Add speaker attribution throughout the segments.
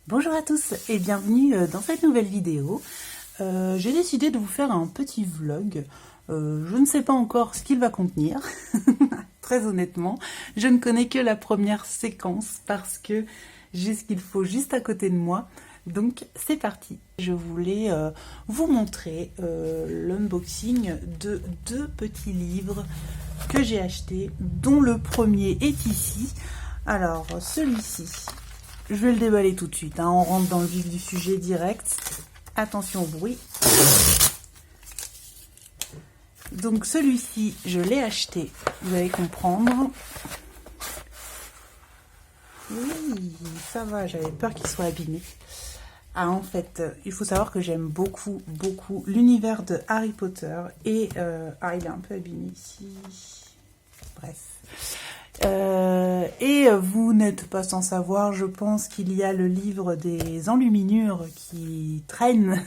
Speaker 1: Bonjour à tous et bienvenue dans cette nouvelle vidéo. J'ai décidé de vous faire un petit vlog. Je ne sais pas encore ce qu'il va contenir, très honnêtement. Je ne connais que la première séquence parce que j'ai ce qu'il faut juste à côté de moi. Donc c'est parti. Je voulais vous montrer l'unboxing de deux petits livres que j'ai achetés, dont le premier est ici. Alors celui-ci, je vais le déballer tout de suite, hein. On rentre dans le vif du sujet direct. Attention au bruit. Donc celui-ci, je l'ai acheté, vous allez comprendre. Oui, ça va, j'avais peur qu'il soit abîmé. Ah, en fait, il faut savoir que j'aime beaucoup l'univers de Harry Potter. Et, il est un peu abîmé ici. Bref. Et vous n'êtes pas sans savoir, je pense qu'il y a le livre des enluminures qui traîne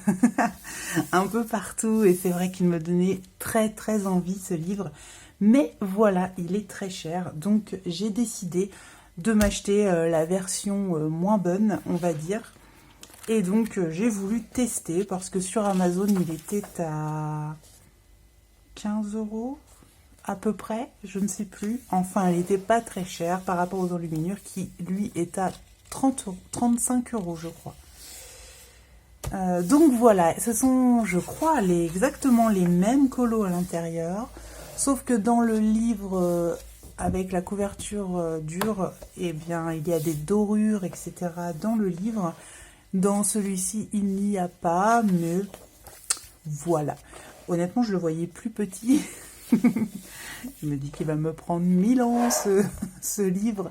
Speaker 1: un peu partout. Et c'est vrai qu'il me donnait très envie ce livre. Mais voilà, il est très cher. Donc j'ai décidé de m'acheter la version moins bonne, on va dire. Et donc j'ai voulu tester parce que sur Amazon il était à 15 € à peu près, je ne sais plus. Enfin, il n'était pas très cher par rapport aux enluminures qui lui est à 35 € je crois. Donc voilà, ce sont je crois exactement les mêmes colos à l'intérieur, sauf que dans le livre avec la couverture dure, eh bien il y a des dorures etc. dans le livre. Dans celui-ci, il n'y a pas, mais voilà. Honnêtement, je le voyais plus petit. Je me dis qu'il va me prendre 1000 ans, ce livre.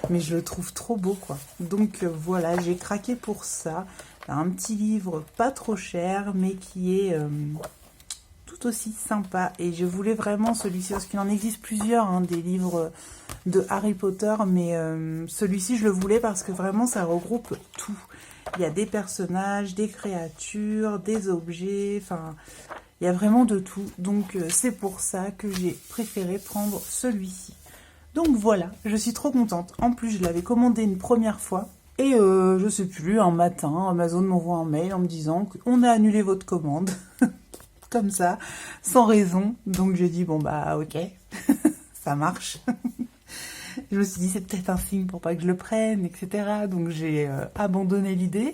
Speaker 1: Mais je le trouve trop beau, quoi. Donc, voilà, j'ai craqué pour ça. Un petit livre pas trop cher, mais qui est tout aussi sympa. Et je voulais vraiment celui-ci, parce qu'il en existe plusieurs, hein, des livres de Harry Potter. Mais celui-ci, je le voulais parce que vraiment, ça regroupe tout. Il y a des personnages, des créatures, des objets, enfin, il y a vraiment de tout. Donc, c'est pour ça que j'ai préféré prendre celui-ci. Donc voilà, je suis trop contente. En plus, je l'avais commandé une première fois. Et je sais plus, un matin, Amazon m'envoie un mail en me disant qu'on a annulé votre commande. Comme ça, sans raison. Donc, j'ai dit, bon bah ok, ça marche. Je me suis dit, c'est peut-être un signe pour pas que je le prenne, etc. Donc j'ai abandonné l'idée.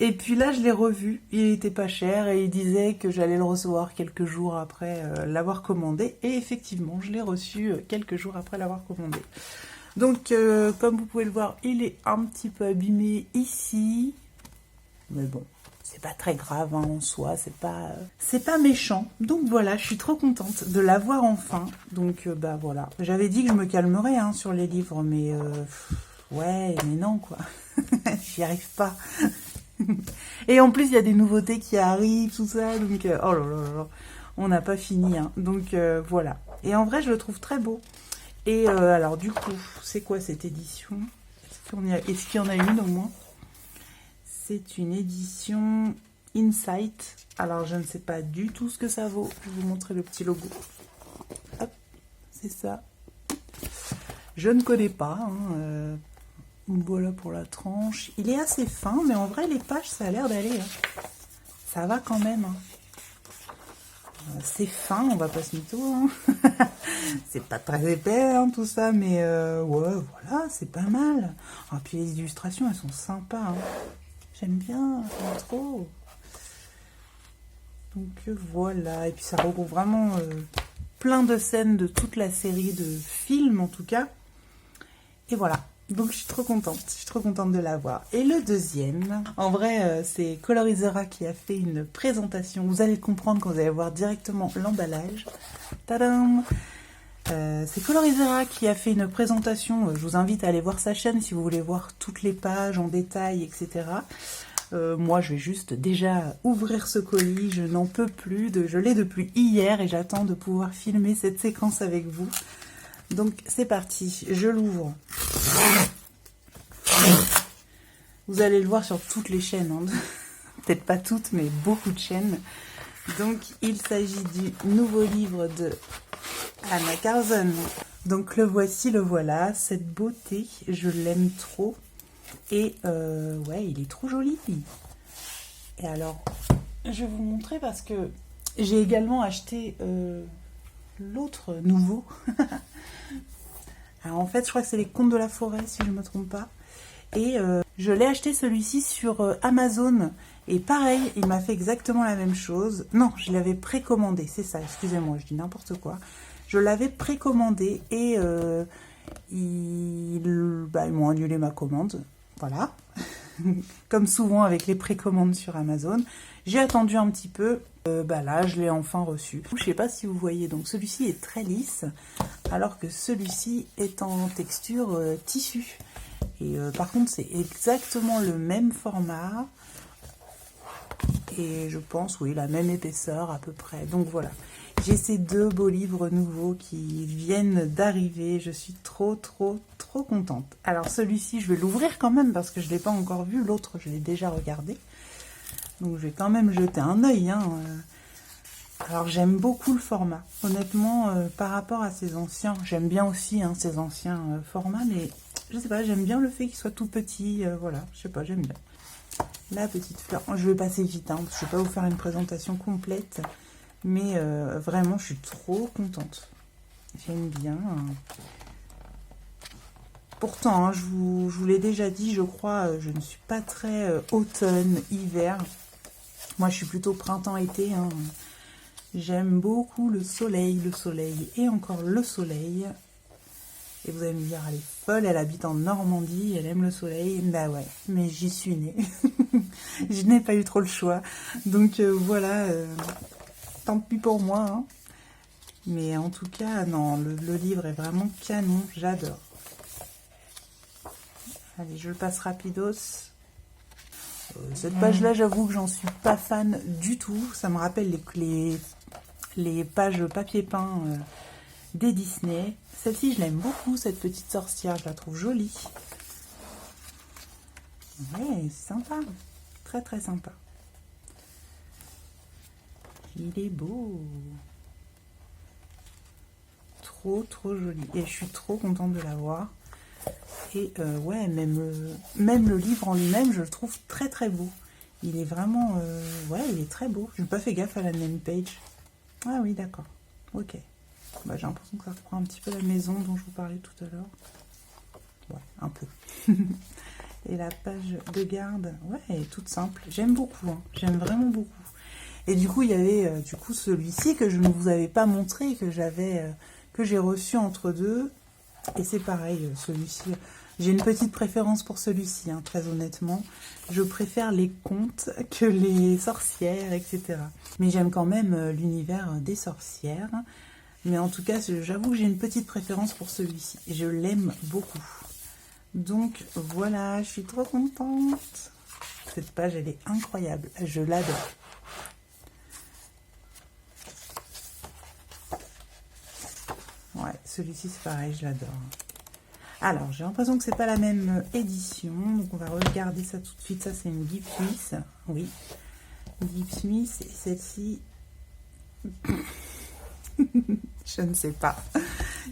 Speaker 1: Et puis là, je l'ai revu. Il était pas cher et il disait que j'allais le recevoir quelques jours après l'avoir commandé. Et effectivement, je l'ai reçu quelques jours après l'avoir commandé. Donc, comme vous pouvez le voir, il est un petit peu abîmé ici. Mais bon, c'est pas très grave hein, en soi, c'est pas méchant. Donc voilà, je suis trop contente de l'avoir enfin. Donc bah voilà, j'avais dit que je me calmerais hein, sur les livres, mais ouais, mais non quoi, j'y arrive pas. Et en plus il y a des nouveautés qui arrivent, tout ça, donc oh là là là, on n'a pas fini. Hein. Donc voilà. Et en vrai, je le trouve très beau. Et alors du coup, c'est quoi cette édition? Est-ce qu'il y en a une au moins? C'est une édition Insight. Alors, je ne sais pas du tout ce que ça vaut. Je vais vous montrer le petit logo. Hop, c'est ça. Je ne connais pas. Hein, voilà pour la tranche. Il est assez fin, mais en vrai, les pages, ça a l'air d'aller. Hein. Ça va quand même. Hein. C'est fin, on va pas se mytho. Hein. C'est pas très épais, hein, tout ça, mais ouais, voilà, c'est pas mal. Et puis les illustrations, elles sont sympas. Hein. J'aime bien, j'aime trop. Donc voilà, et puis ça regroupe vraiment plein de scènes de toute la série de films en tout cas. Et voilà, donc je suis trop contente de l'avoir. Et le deuxième, en vrai c'est Colorizera qui a fait une présentation. Vous allez le comprendre quand vous allez voir directement l'emballage. Tadam! C'est Colorizera qui a fait une présentation. Je vous invite à aller voir sa chaîne si vous voulez voir toutes les pages en détail, etc. Moi, je vais juste déjà ouvrir ce colis. Je n'en peux plus. Je l'ai depuis hier et j'attends de pouvoir filmer cette séquence avec vous. Donc, c'est parti. Je l'ouvre. Vous allez le voir sur toutes les chaînes. Hein. Peut-être pas toutes, mais beaucoup de chaînes. Donc, il s'agit du nouveau livre de Anna Carson. Donc le voici, le voilà, cette beauté, je l'aime trop. Et ouais, il est trop joli. Et alors, je vais vous montrer parce que j'ai également acheté l'autre nouveau. Alors en fait, je crois que c'est les Contes de la forêt, si je ne me trompe pas. Et je l'ai acheté celui-ci sur Amazon. Et pareil, il m'a fait exactement la même chose. Non, je l'avais précommandé, c'est ça, excusez-moi, je dis n'importe quoi. Je l'avais précommandé et ils m'ont annulé ma commande. Voilà. Comme souvent avec les précommandes sur Amazon. J'ai attendu un petit peu. Là, je l'ai enfin reçu. Je ne sais pas si vous voyez, donc celui-ci est très lisse, alors que celui-ci est en texture tissu. Et par contre, c'est exactement le même format. Et je pense, oui, la même épaisseur à peu près. Donc voilà, j'ai ces deux beaux livres nouveaux qui viennent d'arriver. Je suis trop contente. Alors celui-ci, je vais l'ouvrir quand même parce que je ne l'ai pas encore vu. L'autre, je l'ai déjà regardé. Donc je vais quand même jeter un œil. Alors j'aime beaucoup le format. Honnêtement, par rapport à ces anciens, j'aime bien aussi ces anciens formats. Mais je sais pas, j'aime bien le fait qu'il soit tout petit. Voilà, je sais pas, j'aime bien. La petite fleur, je vais passer vite, parce que je ne vais pas vous faire une présentation complète, mais vraiment, je suis trop contente. J'aime bien. Pourtant, je vous l'ai déjà dit, je crois, je ne suis pas très automne, hiver. Moi, je suis plutôt printemps-été. J'aime beaucoup le soleil et encore le soleil. Et vous allez me dire, elle est folle, elle habite en Normandie, elle aime le soleil. Bah ouais, mais j'y suis née. Je n'ai pas eu trop le choix. Donc voilà, tant pis pour moi. Mais en tout cas, non, le livre est vraiment canon, j'adore. Allez, je le passe rapidos. Cette page-là, j'avoue que j'en suis pas fan du tout. Ça me rappelle les pages papier peint des Disney. Celle-ci, je l'aime beaucoup, cette petite sorcière, je la trouve jolie. Ouais, c'est sympa. Très sympa. Il est beau. Trop joli. Et je suis trop contente de l'avoir. Et ouais, même le livre en lui-même, je le trouve très beau. Il est vraiment... ouais, il est très beau. Je n'ai pas fait gaffe à la name page. Ah oui, d'accord. Ok. J'ai l'impression que ça reprend un petit peu la maison dont je vous parlais tout à l'heure. Ouais, un peu. Et la page de garde, ouais, elle est toute simple. J'aime beaucoup, j'aime vraiment beaucoup. Et du coup, il y avait celui-ci que je ne vous avais pas montré, que j'ai reçu entre deux. Et c'est pareil, celui-ci. J'ai une petite préférence pour celui-ci, très honnêtement. Je préfère les contes que les sorcières, etc. Mais j'aime quand même l'univers des sorcières. Mais en tout cas, j'avoue que j'ai une petite préférence pour celui-ci. Et je l'aime beaucoup. Donc voilà, je suis trop contente. Cette page, elle est incroyable. Je l'adore. Ouais, celui-ci, c'est pareil, je l'adore. Alors, j'ai l'impression que c'est pas la même édition. Donc, on va regarder ça tout de suite. Ça, c'est une Gibb Smith. Oui. Gibb Smith. Et celle-ci... je ne sais pas.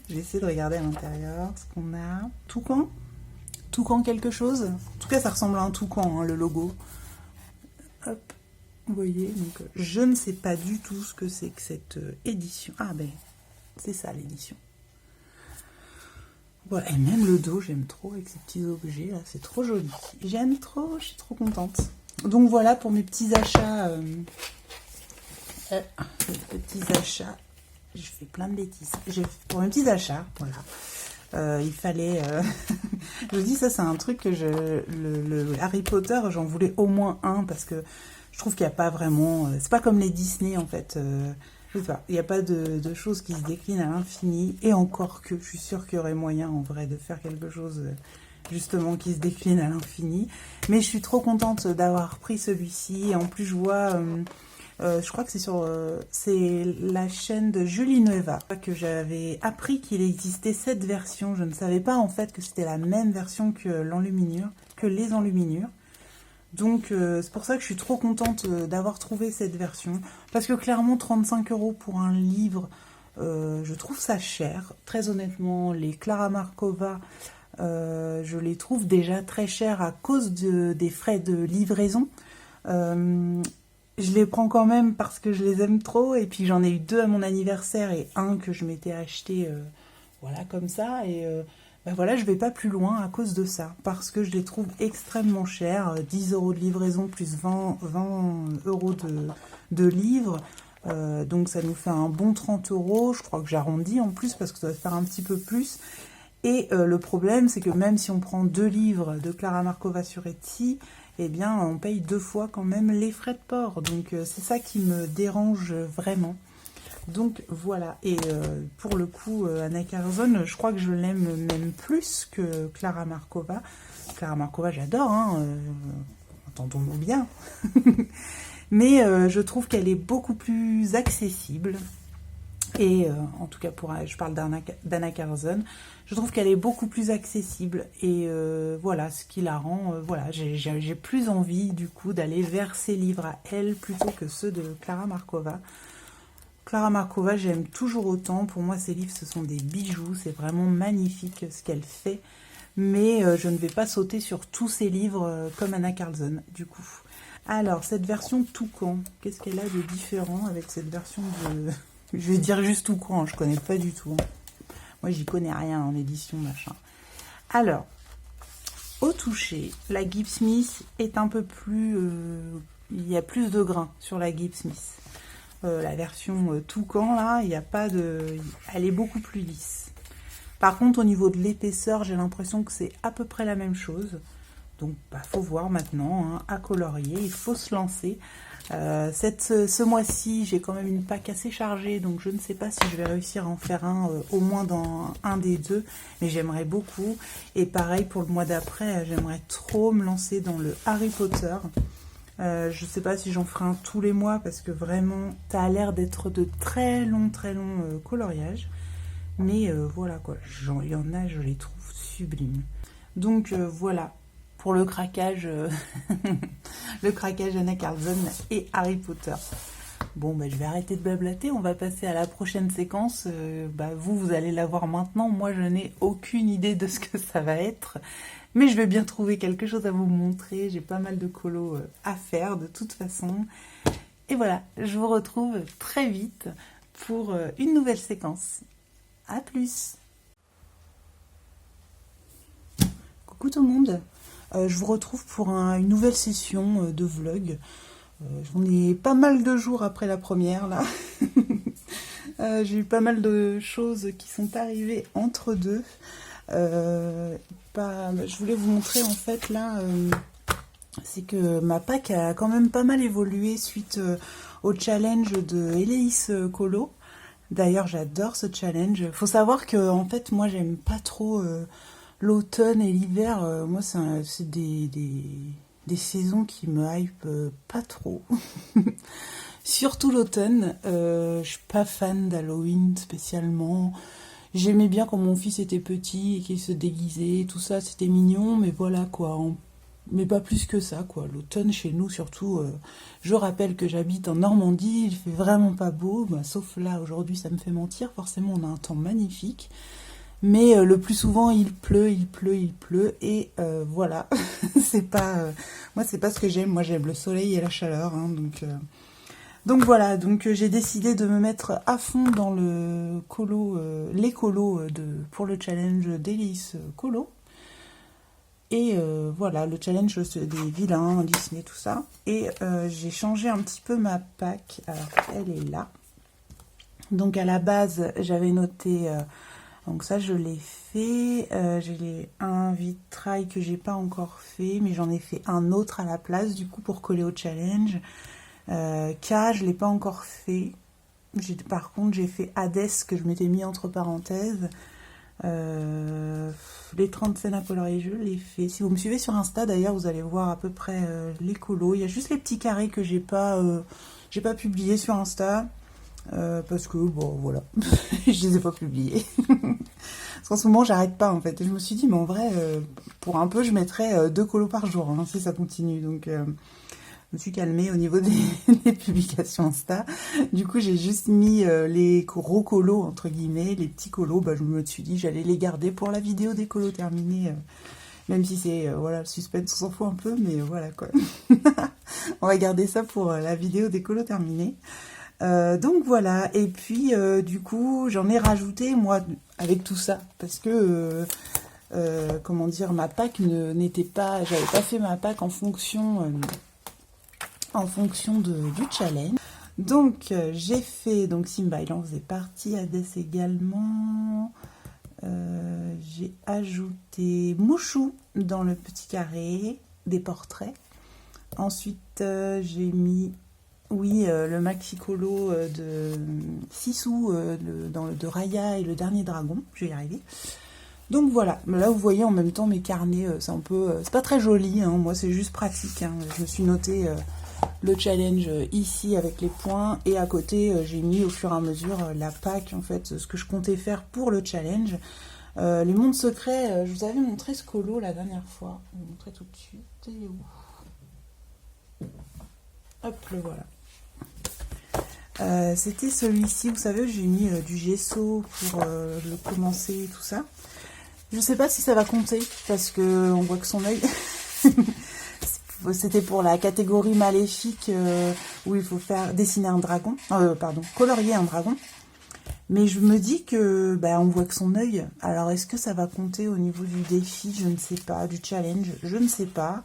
Speaker 1: Je vais essayer de regarder à l'intérieur ce qu'on a. Toucan. Toucan quelque chose. En tout cas, ça ressemble à un toucan, le logo. Hop. Vous voyez, donc je ne sais pas du tout ce que c'est que cette édition. Ah ben, c'est ça l'édition. Voilà, et même le dos, j'aime trop avec ces petits objets là, c'est trop joli. J'aime trop, je suis trop contente. Donc voilà pour mes petits achats. Je fais plein de bêtises. Pour mes petits achats, voilà. Il fallait... je vous dis, ça c'est un truc que le Harry Potter, j'en voulais au moins un parce que je trouve qu'il n'y a pas vraiment... c'est pas comme les Disney en fait. Je sais pas, il n'y a pas de choses qui se déclinent à l'infini. Et encore que, je suis sûre qu'il y aurait moyen en vrai de faire quelque chose justement qui se décline à l'infini. Mais je suis trop contente d'avoir pris celui-ci. En plus, je vois... je crois que c'est la chaîne de Julie Nueva que j'avais appris qu'il existait cette version. Je ne savais pas en fait que c'était la même version que les enluminures. Donc c'est pour ça que je suis trop contente d'avoir trouvé cette version. Parce que clairement 35 € pour un livre, je trouve ça cher. Très honnêtement, les Clara Markova, Je les trouve déjà très chers à cause des frais de livraison. Je les prends quand même parce que je les aime trop. Et puis j'en ai eu 2 à mon anniversaire et un que je m'étais acheté voilà, comme ça. Et ben voilà, je vais pas plus loin à cause de ça. Parce que je les trouve extrêmement chers. 10 € de livraison plus 20 € de livre. Donc ça nous fait un bon 30 €. Je crois que j'arrondis en plus parce que ça va faire un petit peu plus. Et le problème, c'est que même si on prend 2 livres de Clara Markova sur Etsy, eh bien, on paye 2 fois quand même les frais de port. Donc, c'est ça qui me dérange vraiment. Donc, voilà. Et pour le coup, Anna Carzon, je crois que je l'aime même plus que Clara Markova. Clara Markova, j'adore, hein, entendons-nous bien. Mais je trouve qu'elle est beaucoup plus accessible. Et en tout cas, je parle d'Anna Carzon, je trouve qu'elle est beaucoup plus accessible. Et voilà, ce qui la rend... voilà, j'ai plus envie, du coup, d'aller vers ses livres à elle plutôt que ceux de Clara Markova. Clara Markova, j'aime toujours autant. Pour moi, ses livres, ce sont des bijoux. C'est vraiment magnifique ce qu'elle fait. Mais je ne vais pas sauter sur tous ses livres comme Anna Carzon, du coup. Alors, cette version Toucan, qu'est-ce qu'elle a de différent avec cette version de... Je vais dire juste Toucan, je connais pas du tout. Moi, j'y connais rien en édition, machin. Alors, au toucher, la Gibbs Smith est un peu plus... il y a plus de grains sur la Gibbs Smith. La version Toucan, là, il n'y a pas de... Elle est beaucoup plus lisse. Par contre, au niveau de l'épaisseur, j'ai l'impression que c'est à peu près la même chose. Donc, bah, faut voir maintenant, hein, à colorier, il faut se lancer. Ce mois-ci, j'ai quand même une pack assez chargée, donc je ne sais pas si je vais réussir à en faire un, au moins dans un des 2, mais j'aimerais beaucoup. Et pareil pour le mois d'après, j'aimerais trop me lancer dans le Harry Potter. Je ne sais pas si j'en ferai un tous les mois, parce que vraiment, ça a l'air d'être de très longs coloriages. Mais voilà quoi, il y en a, je les trouve sublimes. Donc voilà. Pour le craquage, le craquage Anna Carzon et Harry Potter. Bon, bah, je vais arrêter de blablater, on va passer à la prochaine séquence. Vous allez la voir maintenant. Moi, je n'ai aucune idée de ce que ça va être. Mais je vais bien trouver quelque chose à vous montrer. J'ai pas mal de colos à faire, de toute façon. Et voilà, je vous retrouve très vite pour une nouvelle séquence. À plus! Coucou tout le monde! Je vous retrouve pour une nouvelle session de vlog. J'en ai pas mal de jours après la première, là. J'ai eu pas mal de choses qui sont arrivées entre deux. Je voulais vous montrer, en fait, là, c'est que ma pack a quand même pas mal évolué suite au challenge de Eleis Colo. D'ailleurs, j'adore ce challenge. Faut savoir que, en fait, moi, j'aime pas trop... l'automne et l'hiver, moi, c'est des saisons qui me hype pas trop. Surtout l'automne. Je suis pas fan d'Halloween spécialement. J'aimais bien quand mon fils était petit et qu'il se déguisait, tout ça, c'était mignon, mais voilà quoi. Mais pas plus que ça, quoi. L'automne, chez nous, surtout, je rappelle que j'habite en Normandie, il fait vraiment pas beau, sauf là, aujourd'hui, ça me fait mentir. Forcément, on a un temps magnifique. Mais le plus souvent, il pleut, et voilà. Moi, c'est pas ce que j'aime. Moi, j'aime le soleil et la chaleur, hein, donc voilà. Donc j'ai décidé de me mettre à fond dans les colos pour le challenge d'Eleis Colo. Et voilà, le challenge des vilains, Disney, tout ça. Et j'ai changé un petit peu ma pack. Alors, elle est là. Donc à la base, j'avais noté... donc ça, je l'ai fait. J'ai un vitrail que j'ai pas encore fait, mais j'en ai fait un autre à la place, du coup, pour coller au challenge. K, je l'ai pas encore fait. Par contre, j'ai fait Hades, que je m'étais mis entre parenthèses. Les 30 scènes à colorier, je l'ai fait. Si vous me suivez sur Insta, d'ailleurs, vous allez voir à peu près les colos. Il y a juste les petits carrés que j'ai pas publiés sur Insta. Parce que, bon, voilà, je les ai pas publiés. Parce qu'en ce moment, j'arrête pas, en fait. Et je me suis dit, mais en vrai, pour un peu, je mettrais 2 colos par jour, hein, si ça continue. me suis calmée au niveau des publications Insta. Du coup, j'ai juste mis les gros colos, entre guillemets, les petits colos. Bah, je me suis dit j'allais les garder pour la vidéo des colos terminés. Même si c'est, voilà, le suspense, on s'en fout un peu, mais voilà, quoi. On va garder ça pour la vidéo des colos terminés. Donc voilà, et puis du coup, j'en ai rajouté, moi, avec tout ça, parce que... comment dire, ma pack n'était pas, j'avais pas fait ma pack en fonction du challenge. Donc j'ai fait, donc Simba il en faisait partie, Hades également. J'ai ajouté Mouchou dans le petit carré des portraits. Ensuite j'ai mis, oui, le maxi colo de Sissou de Raya et le dernier dragon, je vais y arriver. Donc voilà, là vous voyez en même temps mes carnets, c'est un peu, c'est pas très joli, hein, moi c'est juste pratique, hein. Je me suis noté le challenge ici avec les points et à côté j'ai mis au fur et à mesure la pack, en fait, ce que je comptais faire pour le challenge. Les mondes secrets, je vous avais montré ce colo la dernière fois, je vais vous montrer tout de suite, il est où? Hop, le voilà. C'était celui-ci, vous savez, j'ai mis du gesso pour le commencer et tout ça. Je sais pas si ça va compter, parce que on voit que son œil, c'était pour la catégorie maléfique où il faut faire dessiner un dragon, colorier un dragon. Mais je me dis que, bah, on voit que son œil. Alors, est-ce que ça va compter au niveau du défi? Je ne sais pas, du challenge, je ne sais pas.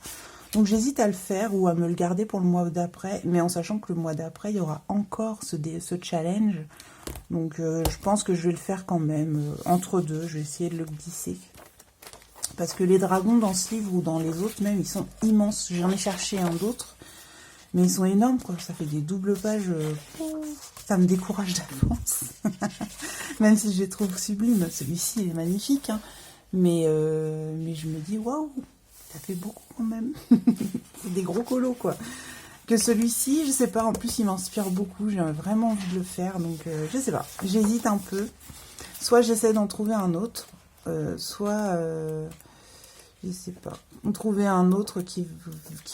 Speaker 1: Donc, j'hésite à le faire ou à me le garder pour le mois d'après, mais en sachant que le mois d'après, il y aura encore ce challenge. Donc je pense que je vais le faire quand même, entre deux, je vais essayer de le glisser. Parce que les dragons dans ce livre ou dans les autres même, ils sont immenses. J'en ai cherché un d'autre, mais ils sont énormes, quoi. Ça fait des doubles pages, ça me décourage d'avance. Même si je les trouve sublimes, celui-ci il est magnifique, hein. Mais je me dis, waouh, ça fait beaucoup quand même. C'est des gros colos, quoi. Que celui-ci, je sais pas, en plus il m'inspire beaucoup, j'ai vraiment envie de le faire, donc je sais pas, j'hésite un peu. Soit j'essaie d'en trouver un autre, soit, je sais pas, trouver un autre qui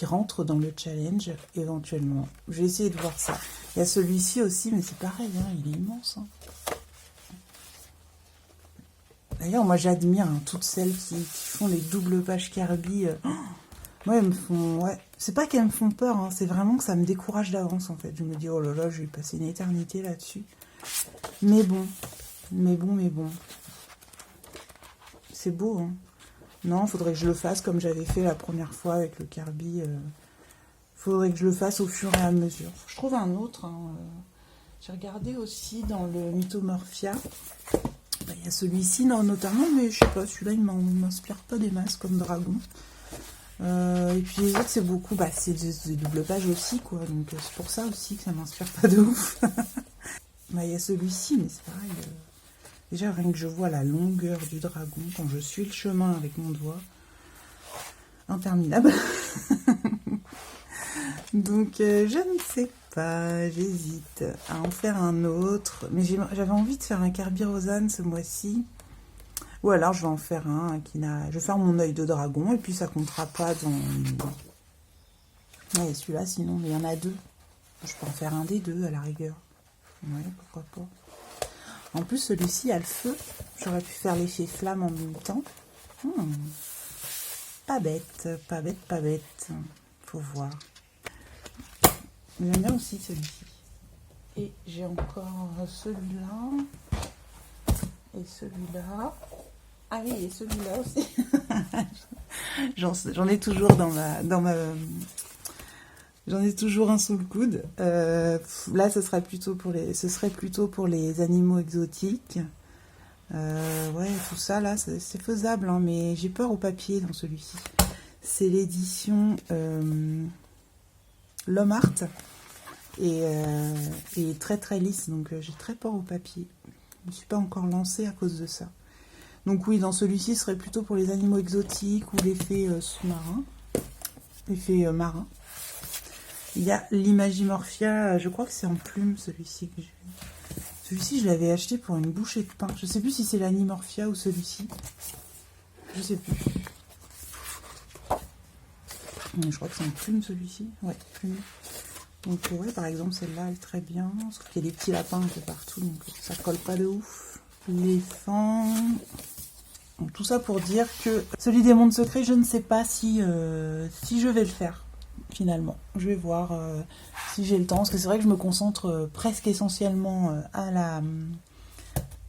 Speaker 1: rentre dans le challenge, éventuellement. Je vais essayer de voir ça. Il y a celui-ci aussi, mais c'est pareil, hein, il est immense. Hein. D'ailleurs, moi j'admire toutes celles qui font les doubles pages Kirby. Moi, elles me font... Ouais. C'est pas qu'elles me font peur, hein, c'est vraiment que ça me décourage d'avance, en fait. Je me dis, oh là là, je vais passer une éternité là-dessus. Mais bon. C'est beau, hein. Non, faudrait que je le fasse comme j'avais fait la première fois avec le Kirby. Faudrait que je le fasse au fur et à mesure. Je trouve un autre. Hein, j'ai regardé aussi dans le Mythomorphia. Bah, y a celui-ci, notamment, mais je sais pas, celui-là, il m'inspire pas des masses comme dragon. Et puis les autres, c'est beaucoup, bah, c'est des doubles pages aussi, quoi. Donc c'est pour ça aussi que ça m'inspire pas de ouf. Bah, il y a celui-ci, mais c'est pareil. Déjà, rien que je vois la longueur du dragon quand je suis le chemin avec mon doigt. Interminable. Donc je ne sais pas, j'hésite à en faire un autre. Mais j'avais envie de faire un Kirby Rosanne ce mois-ci. Ou alors je vais en faire un qui n'a... Je vais faire mon œil de dragon et puis ça comptera pas dans... Ouais, celui-là sinon, il y en a deux. Je peux en faire un des deux à la rigueur. Ouais, pourquoi pas. En plus, celui-ci a le feu. J'aurais pu faire l'effet flamme en même temps. Pas bête, pas bête, pas bête. Faut voir. J'aime bien aussi celui-ci. Et j'ai encore celui-là. Et celui-là. Ah oui, et celui-là aussi. J'en ai toujours j'en ai toujours un sous le coude. Là, ce serait plutôt pour les animaux exotiques. Ouais, tout ça, là, c'est faisable, hein, mais j'ai peur au papier dans celui-ci. C'est l'édition L'Homme Art. Et très très lisse, donc j'ai très peur au papier. Je ne me suis pas encore lancée à cause de ça. Donc oui, dans celui-ci, ce serait plutôt pour les animaux exotiques ou l'effet sous-marin. L'effet marin. Il y a l'Imagimorphia, je crois que c'est en plume celui-ci que j'ai. Celui-ci, je l'avais acheté pour une bouchée de pain. Je sais plus si c'est l'Animorphia ou celui-ci. Je sais plus. Je crois que c'est en plume celui-ci. Ouais, plume. Donc ouais, par exemple, celle-là, elle est très bien. Sauf qu'il y a des petits lapins un peu partout, donc ça colle pas de ouf. L'éléphant. Donc, tout ça pour dire que celui des mondes secrets, je ne sais pas si je vais le faire, finalement. Je vais voir si j'ai le temps, parce que c'est vrai que je me concentre presque essentiellement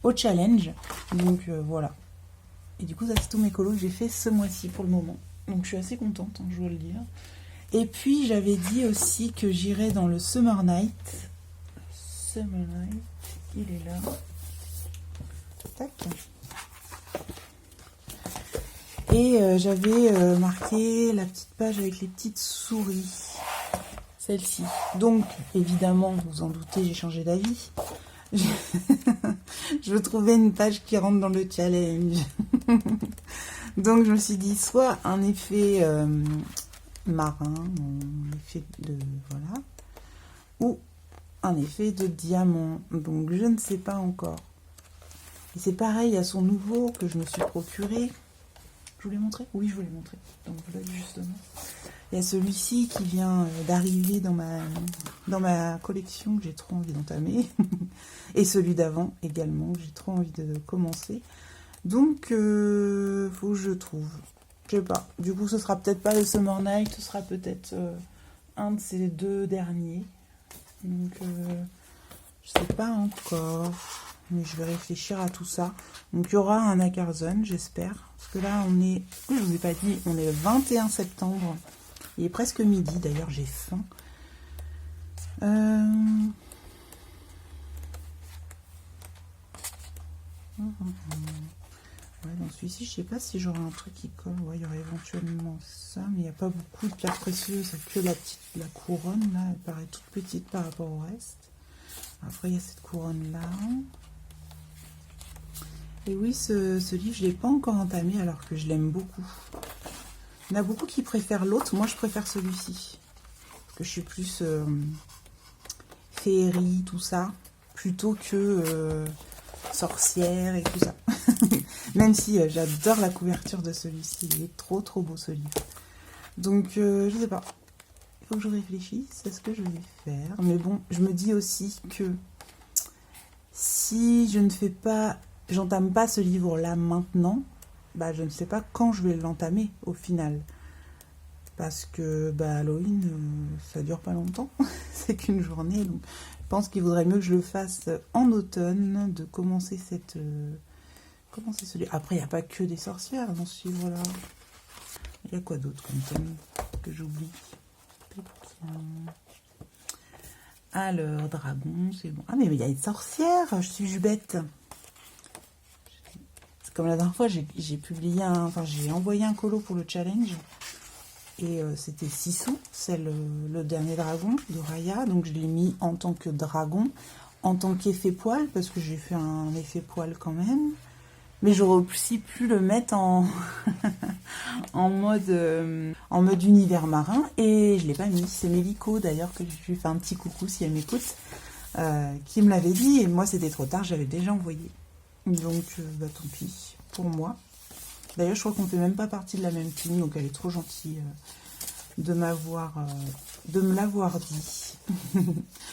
Speaker 1: au challenge. Donc voilà. Et du coup, ça c'est tous mes colos que j'ai fait ce mois-ci pour le moment. Donc je suis assez contente, hein, je dois le dire. Et puis j'avais dit aussi que j'irais dans le Summer Night. Summer Night, il est là. Tac. Et j'avais marqué la petite page avec les petites souris. Celle-ci. Donc, évidemment, vous vous en doutez, j'ai changé d'avis. Je veux trouver une page qui rentre dans le challenge. Donc, je me suis dit, soit un effet marin, un effet de... voilà. Ou un effet de diamant. Donc, je ne sais pas encore. Et c'est pareil, il y a son nouveau que je me suis procuré. Je vous l'ai montré? Oui, je vous l'ai montré. Donc voilà, justement. Il y a celui-ci qui vient d'arriver dans ma collection que j'ai trop envie d'entamer. Et celui d'avant également, que j'ai trop envie de commencer. Donc, faut que je trouve. Je sais pas. Du coup, ce sera peut-être pas le Summer Night, ce sera peut-être un de ces deux derniers. Donc, je sais pas encore. Mais je vais réfléchir à tout ça. Donc, il y aura un Ackerson, j'espère. Parce que là, on est... Je vous ai pas dit, on est le 21 septembre. Il est presque midi, d'ailleurs, j'ai faim. Ouais, dans celui-ci, je sais pas si j'aurai un truc qui colle. Ouais, il y aurait éventuellement ça, mais il n'y a pas beaucoup de pierres précieuses. C'est que la couronne, là, elle paraît toute petite par rapport au reste. Après, il y a cette couronne-là. Et oui, ce livre, je ne l'ai pas encore entamé alors que je l'aime beaucoup. Il y en a beaucoup qui préfèrent l'autre. Moi, je préfère celui-ci. Parce que je suis plus féerie, tout ça. Plutôt que sorcière et tout ça. Même si j'adore la couverture de celui-ci. Il est trop, trop beau, ce livre. Donc, je sais pas. Il faut que je réfléchisse à ce que je vais faire. Mais bon, je me dis aussi que si je ne fais pas... j'entame pas ce livre-là maintenant, bah, je ne sais pas quand je vais l'entamer au final. Parce que bah, Halloween, ça dure pas longtemps. C'est qu'une journée. Donc je pense qu'il vaudrait mieux que je le fasse en automne, de commencer cette... commencer ce livre. Après, il n'y a pas que des sorcières dans ce livre-là. Il y a quoi d'autre comme thème que j'oublie? Alors, dragon, c'est bon. Ah, mais il y a des sorcières, je suis bête. Comme la dernière fois, j'ai publié enfin j'ai envoyé un colo pour le challenge. Et c'était Sissou, c'est le dernier dragon de Raya. Donc je l'ai mis en tant que dragon, en tant qu'effet poil, parce que j'ai fait un effet poil quand même. Mais j'aurais aussi pu le mettre en, en mode univers marin. Et je ne l'ai pas mis. C'est Mélico d'ailleurs, que je lui fais un petit coucou si elle m'écoute, qui me l'avait dit. Et moi c'était trop tard, j'avais déjà envoyé. Donc bah, tant pis pour moi. D'ailleurs, je crois qu'on ne fait même pas partie de la même team, donc elle est trop gentille de me l'avoir dit.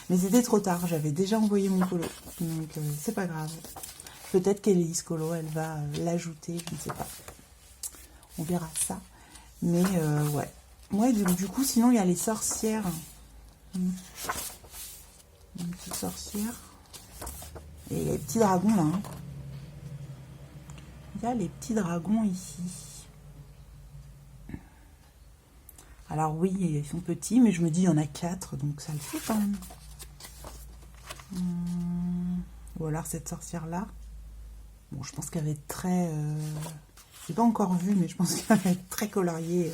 Speaker 1: Mais c'était trop tard, j'avais déjà envoyé mon colo, donc c'est pas grave. Peut-être qu'Élise Colo, elle va l'ajouter, je ne sais pas. On verra ça. Mais ouais. Ouais, du coup, sinon, il y a les sorcières. Une petite sorcière. Et il y a les petits dragons, là. Hein. Il y a les petits dragons ici. Alors oui, ils sont petits, mais je me dis, il y en a 4, donc ça le fait quand même. Ou alors cette sorcière-là. Bon, je pense qu'elle va être très... je n'ai pas encore vu, mais je pense qu'elle va être très coloriée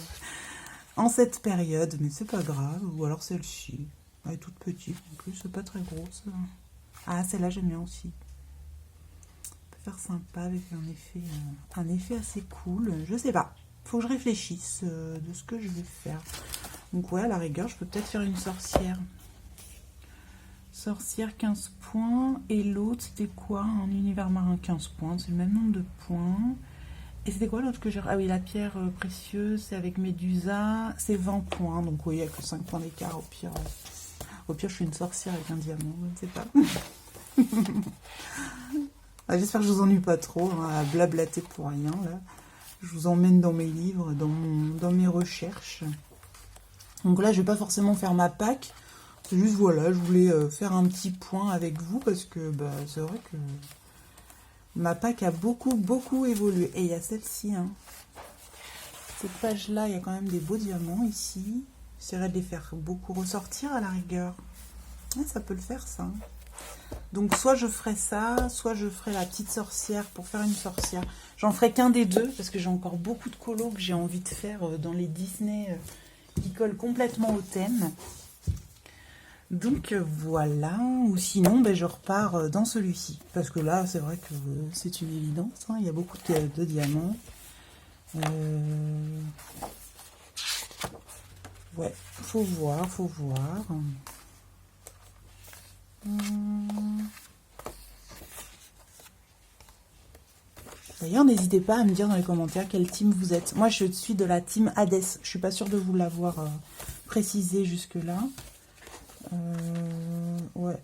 Speaker 1: en cette période. Mais c'est pas grave. Ou alors celle-ci. Elle est toute petite, en plus, c'est pas très grosse. Ah, celle-là, j'aime bien aussi. Faire sympa avec un effet assez cool. Je sais pas. Faut que je réfléchisse de ce que je vais faire. Donc ouais, à la rigueur, je peux peut-être faire une sorcière. Sorcière 15 points. Et l'autre, c'était quoi? Un univers marin 15 points. C'est le même nombre de points. Et c'était quoi l'autre que j'ai... Ah oui, la pierre précieuse, c'est avec Médusa. C'est 20 points, donc oui, il n'y a que 5 points d'écart. Au pire, je suis une sorcière avec un diamant, je ne sais pas. Ah, j'espère que je vous ennuie pas trop, hein, à blablater pour rien, là. Je vous emmène dans mes livres, dans mes recherches. Donc là, je vais pas forcément faire ma Pâques. C'est juste, voilà, je voulais faire un petit point avec vous, parce que bah, c'est vrai que ma Pâques a beaucoup évolué. Et il y a celle-ci, hein. Cette page-là, il y a quand même des beaux diamants ici. J'essaierai de les faire beaucoup ressortir à la rigueur. Ah, ça peut le faire, ça. Donc, soit je ferai ça, soit je ferai la petite sorcière pour faire une sorcière. J'en ferai qu'un des deux, parce que j'ai encore beaucoup de colos que j'ai envie de faire dans les Disney qui collent complètement au thème. Donc, voilà. Ou sinon, ben, je repars dans celui-ci. Parce que là, c'est vrai que c'est une évidence. Hein. Il y a beaucoup de diamants. Ouais, faut voir. D'ailleurs, n'hésitez pas à me dire dans les commentaires quelle team vous êtes. Moi, je suis de la team Hades. Je suis pas sûre de vous l'avoir précisé jusque-là. Ouais,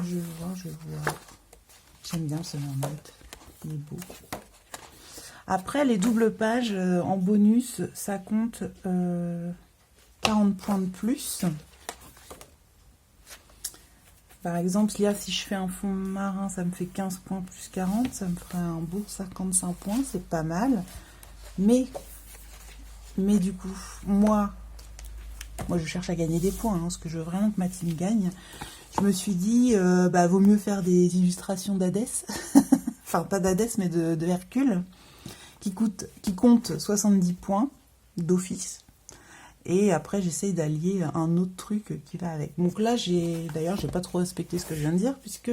Speaker 1: je vois. J'aime bien ce normal. Il est beau. Après, les doubles pages en bonus, ça compte 40 points de plus. Par exemple, là, si je fais un fond marin, ça me fait 15 points plus 40. Ça me ferait un beau 55 points. C'est pas mal. Mais du coup, moi, je cherche à gagner des points. Hein, parce que je veux vraiment que ma team gagne. Je me suis dit, vaut mieux faire des illustrations d'Hadès. Enfin, pas d'Hadès, mais de Hercule. Qui compte 70 points d'office. Et après, j'essaye d'allier un autre truc qui va avec. Donc là, d'ailleurs, j'ai pas trop respecté ce que je viens de dire, puisque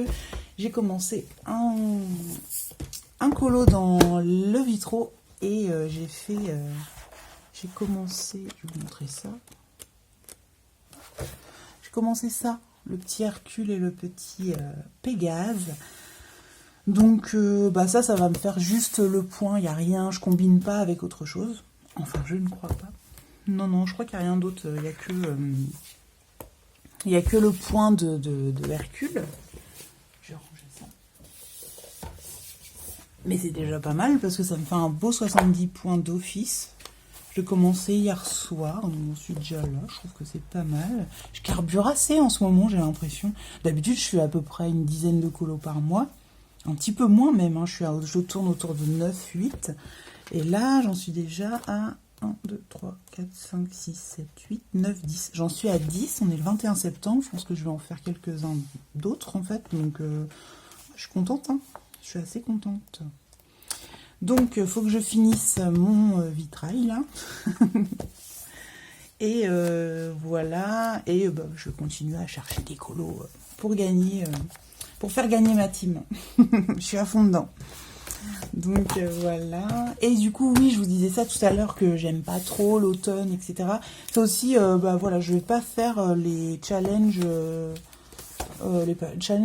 Speaker 1: j'ai commencé un colo dans le vitraux et j'ai commencé, je vais vous montrer ça. J'ai commencé ça, le petit Hercule et le petit Pégase. Donc ça va me faire juste le point, il n'y a rien, je combine pas avec autre chose. Enfin, je ne crois pas. Non, je crois qu'il n'y a rien d'autre, il n'y a que le point de Hercule. Je vais ranger ça. Mais c'est déjà pas mal, parce que ça me fait un beau 70 points d'office. Je l'ai commencé hier soir, donc je suis déjà là, je trouve que c'est pas mal. Je carbure assez en ce moment, j'ai l'impression. D'habitude, je suis à peu près une dizaine de colos par mois. Un petit peu moins même, hein. Je tourne autour de 9, 8. Et là, j'en suis déjà à 1, 2, 3, 4, 5, 6, 7, 8, 9, 10. J'en suis à 10, on est le 21 septembre. Je pense que je vais en faire quelques-uns d'autres en fait. Donc, je suis contente, hein. Je suis assez contente. Donc, il faut que je finisse mon vitrail là. Et voilà. Et je continue à chercher des colos pour gagner. Pour faire gagner ma team. Je suis à fond dedans. Donc voilà. Et du coup, oui, je vous disais ça tout à l'heure que j'aime pas trop l'automne, etc. C'est aussi, voilà, je vais pas faire les challenges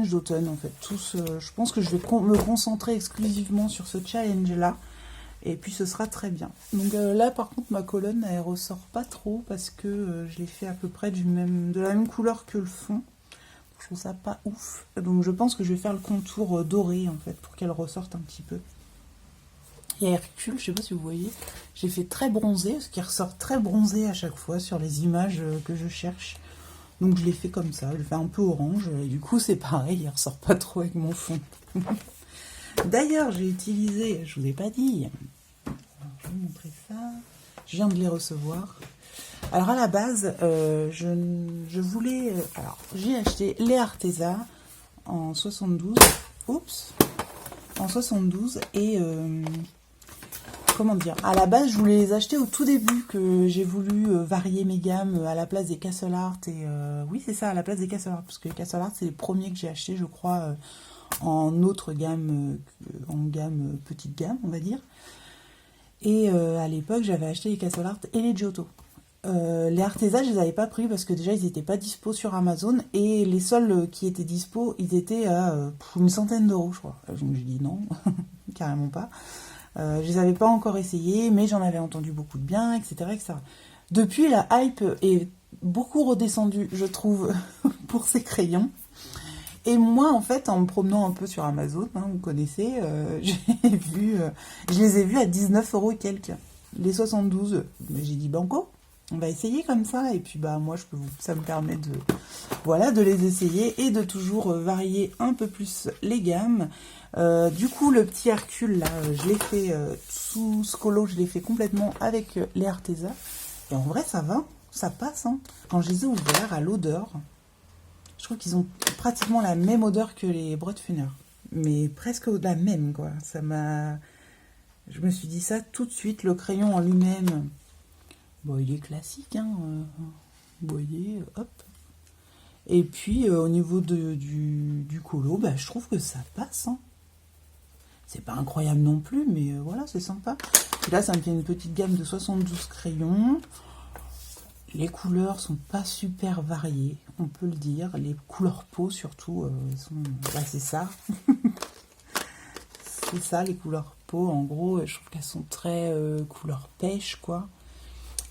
Speaker 1: d'automne en fait. Tous, je pense que je vais me concentrer exclusivement sur ce challenge-là. Et puis ce sera très bien. Donc là, par contre, ma colonne, elle ressort pas trop parce que je l'ai fait à peu près de la même couleur que le fond. Je trouve ça pas ouf. Donc je pense que je vais faire le contour doré en fait pour qu'elle ressorte un petit peu. Il y a Hercule, je sais pas si vous voyez, j'ai fait très bronzé, parce qu'il ressort très bronzé à chaque fois sur les images que je cherche. Donc je l'ai fait comme ça, je l'ai fait un peu orange, et du coup c'est pareil, il ressort pas trop avec mon fond. D'ailleurs j'ai utilisé, je vous ai pas dit, alors, je vais vous montrer ça, je viens de les recevoir. Alors à la base, je voulais... alors j'ai acheté les Arteza en 72. Oups. En 72 et... comment dire, à la base, je voulais les acheter au tout début, que j'ai voulu varier mes gammes à la place des Castle Art. Et oui, c'est ça, à la place des Castle Art, parce que les Castle Art, c'est les premiers que j'ai achetés, je crois, en autre gamme, en gamme petite gamme, on va dire. Et à l'époque, j'avais acheté les Castle Art et les Giotto. Les Arteza, je les avais pas pris parce que déjà ils n'étaient pas dispo sur Amazon et les seuls qui étaient dispo, ils étaient à une centaine d'euros, je crois. Donc j'ai dit non, carrément pas. Je les avais pas encore essayés, mais j'en avais entendu beaucoup de bien, etc., etc. Depuis, la hype est beaucoup redescendue, je trouve, pour ces crayons. Et moi, en fait, en me promenant un peu sur Amazon, hein, vous connaissez, je les ai vus à 19 € et quelques, les 72. Mais j'ai dit banco, on va essayer comme ça. Et puis, bah, moi, ça me permet de, voilà, de les essayer et de toujours varier un peu plus les gammes. Du coup, le petit Hercule, là, je l'ai fait sous Scolo, je l'ai fait complètement avec les Arteza. Et en vrai, ça va, ça passe. Hein. Quand je les ai ouverts à l'odeur, je trouve qu'ils ont pratiquement la même odeur que les Broadfunner. Mais presque la même, quoi. Ça m'a... Je me suis dit ça tout de suite. Le crayon en lui-même, bon, il est classique, hein. Vous voyez, hop. Et puis, au niveau du colo, bah, je trouve que ça passe. Hein. C'est pas incroyable non plus, mais voilà, c'est sympa. Et là, ça me fait une petite gamme de 72 crayons. Les couleurs sont pas super variées, on peut le dire. Les couleurs peau, surtout, bah, c'est ça. C'est ça, les couleurs peau. En gros, je trouve qu'elles sont très couleur pêche, quoi.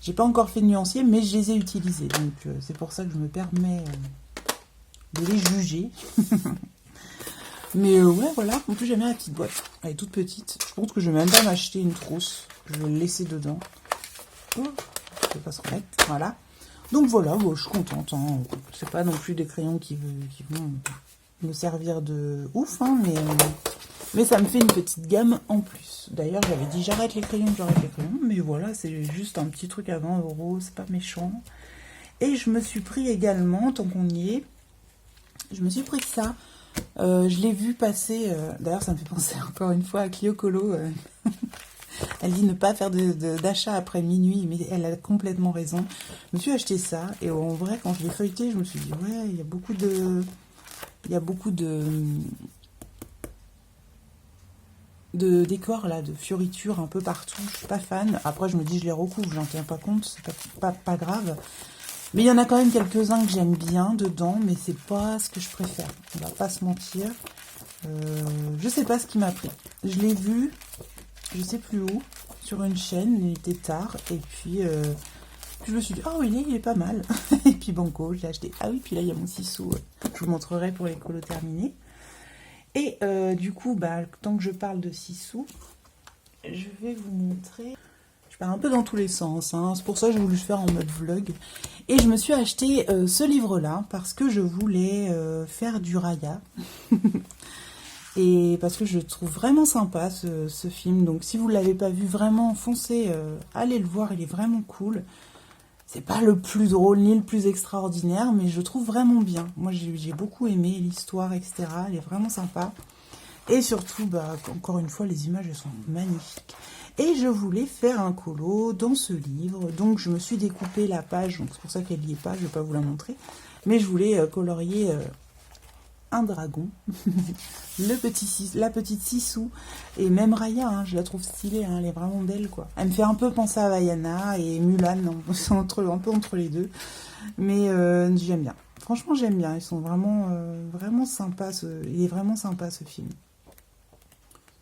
Speaker 1: J'ai pas encore fait de nuancier, mais je les ai utilisées. Donc, c'est pour ça que je me permets de les juger. Mais ouais, voilà. En plus, j'aime bien la petite boîte. Elle est toute petite. Je pense que je vais même pas m'acheter une trousse. Je vais le laisser dedans. Oh. Je vais pas se remettre, voilà. Donc voilà, bon, je suis contente. Hein. C'est pas non plus des crayons qui vont me servir de ouf, hein, mais ça me fait une petite gamme en plus. D'ailleurs, j'avais dit j'arrête les crayons, mais voilà, c'est juste un petit truc à 20 €, c'est pas méchant. Et je me suis pris également, tant qu'on y est, je me suis pris ça. Je l'ai vu passer, d'ailleurs ça me fait penser encore une fois à Clio Colo. Elle dit ne pas faire d'achat après minuit, mais elle a complètement raison. Je me suis acheté ça, et en vrai, quand je l'ai feuilleté, je me suis dit, ouais, il y a beaucoup de décors, là, de fioritures un peu partout. Je suis pas fan. Après, je me dis, je les recouvre, j'en tiens pas compte, c'est pas grave. Mais il y en a quand même quelques-uns que j'aime bien dedans, mais c'est pas ce que je préfère. On va pas se mentir. Je sais pas ce qui m'a pris. Je l'ai vu... je sais plus où, sur une chaîne, il était tard, et puis je me suis dit, ah oui, il est pas mal. Et puis banco, je l'ai acheté. Ah oui, puis là, il y a mon 6 sous, je vous montrerai pour les colos terminés. Et du coup, bah, tant que je parle de 6 sous, je vais vous montrer. Je pars un peu dans tous les sens, hein. C'est pour ça que j'ai voulu le faire en mode vlog. Et je me suis acheté ce livre-là, parce que je voulais faire du Raya. Et parce que je trouve vraiment sympa ce film. Donc si vous ne l'avez pas vu, vraiment foncez, allez le voir, il est vraiment cool. C'est pas le plus drôle ni le plus extraordinaire, mais je trouve vraiment bien. Moi j'ai beaucoup aimé l'histoire, etc. Elle est vraiment sympa. Et surtout, bah, encore une fois, les images elles sont magnifiques. Et je voulais faire un colo dans ce livre. Donc je me suis découpé la page, donc c'est pour ça qu'elle n'y est pas, je ne vais pas vous la montrer. Mais je voulais colorier... un dragon, la petite Sissou, et même Raya, hein, je la trouve stylée, hein, elle est vraiment belle, quoi. Elle me fait un peu penser à Vaiana et Mulan, c'est un peu entre les deux, mais j'aime bien. Franchement, j'aime bien, ils sont vraiment sympas, il est vraiment sympa ce film.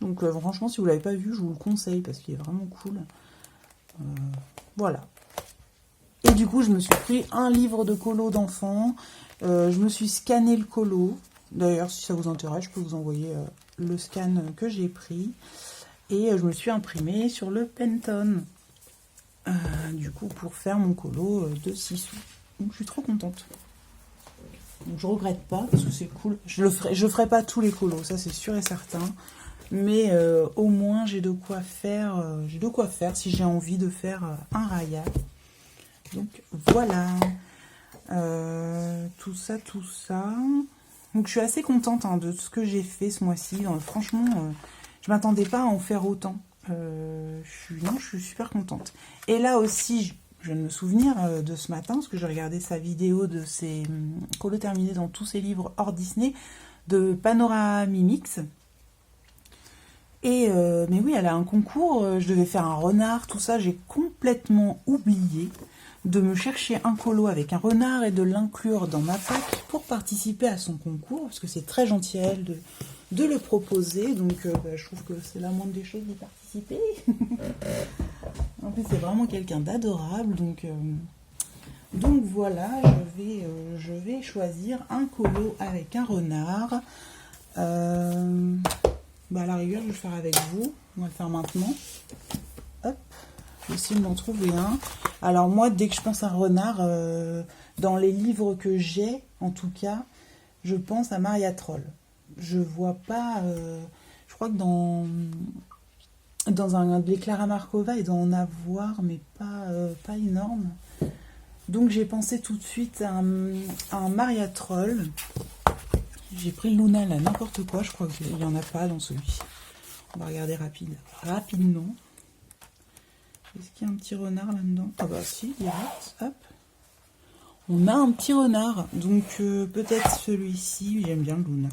Speaker 1: Donc franchement, si vous l'avez pas vu, je vous le conseille, parce qu'il est vraiment cool. Voilà. Et du coup, je me suis pris un livre de colo d'enfants, je me suis scanné le colo. D'ailleurs, si ça vous intéresse, je peux vous envoyer le scan que j'ai pris. Et je me suis imprimée sur le Pantone. Du coup, pour faire mon colo de 6 sous. Donc, je suis trop contente. Donc, je regrette pas, parce que c'est cool. Je ferai pas tous les colos, ça c'est sûr et certain. Mais au moins, j'ai de quoi faire. Si j'ai envie de faire un Raya. Donc, voilà. Tout ça. Donc je suis assez contente de ce que j'ai fait ce mois-ci. Franchement, je m'attendais pas à en faire autant. Je suis super contente. Et là aussi, je viens de me souvenir de ce matin, parce que j'ai regardé sa vidéo de ses colos terminés dans tous ses livres hors Disney, de Panoramimix. Et mais oui, elle a un concours, je devais faire un renard, tout ça, j'ai complètement oublié de me chercher un colo avec un renard et de l'inclure dans ma pack pour participer à son concours, parce que c'est très gentil à elle de le proposer. Donc je trouve que c'est la moindre des choses d'y participer. En plus, c'est vraiment quelqu'un d'adorable. Donc voilà, je vais choisir un colo avec un renard. À la rigueur, je vais le faire avec vous. On va le faire maintenant. Hop, je vais essayer d'en trouver un. Alors moi, dès que je pense à un renard, dans les livres que j'ai, en tout cas, je pense à Maria Troll. Je vois pas... je crois que dans un les Clara Markova, il doit en avoir, mais pas énorme. Donc j'ai pensé tout de suite à un Maria Troll. J'ai pris le Luna là, n'importe quoi, je crois qu'il n'y en a pas dans celui-ci. On va regarder rapidement. Est-ce qu'il y a un petit renard là-dedans? Ah bah si, direct, hop. On a un petit renard, donc peut-être celui-ci, j'aime bien le Luna.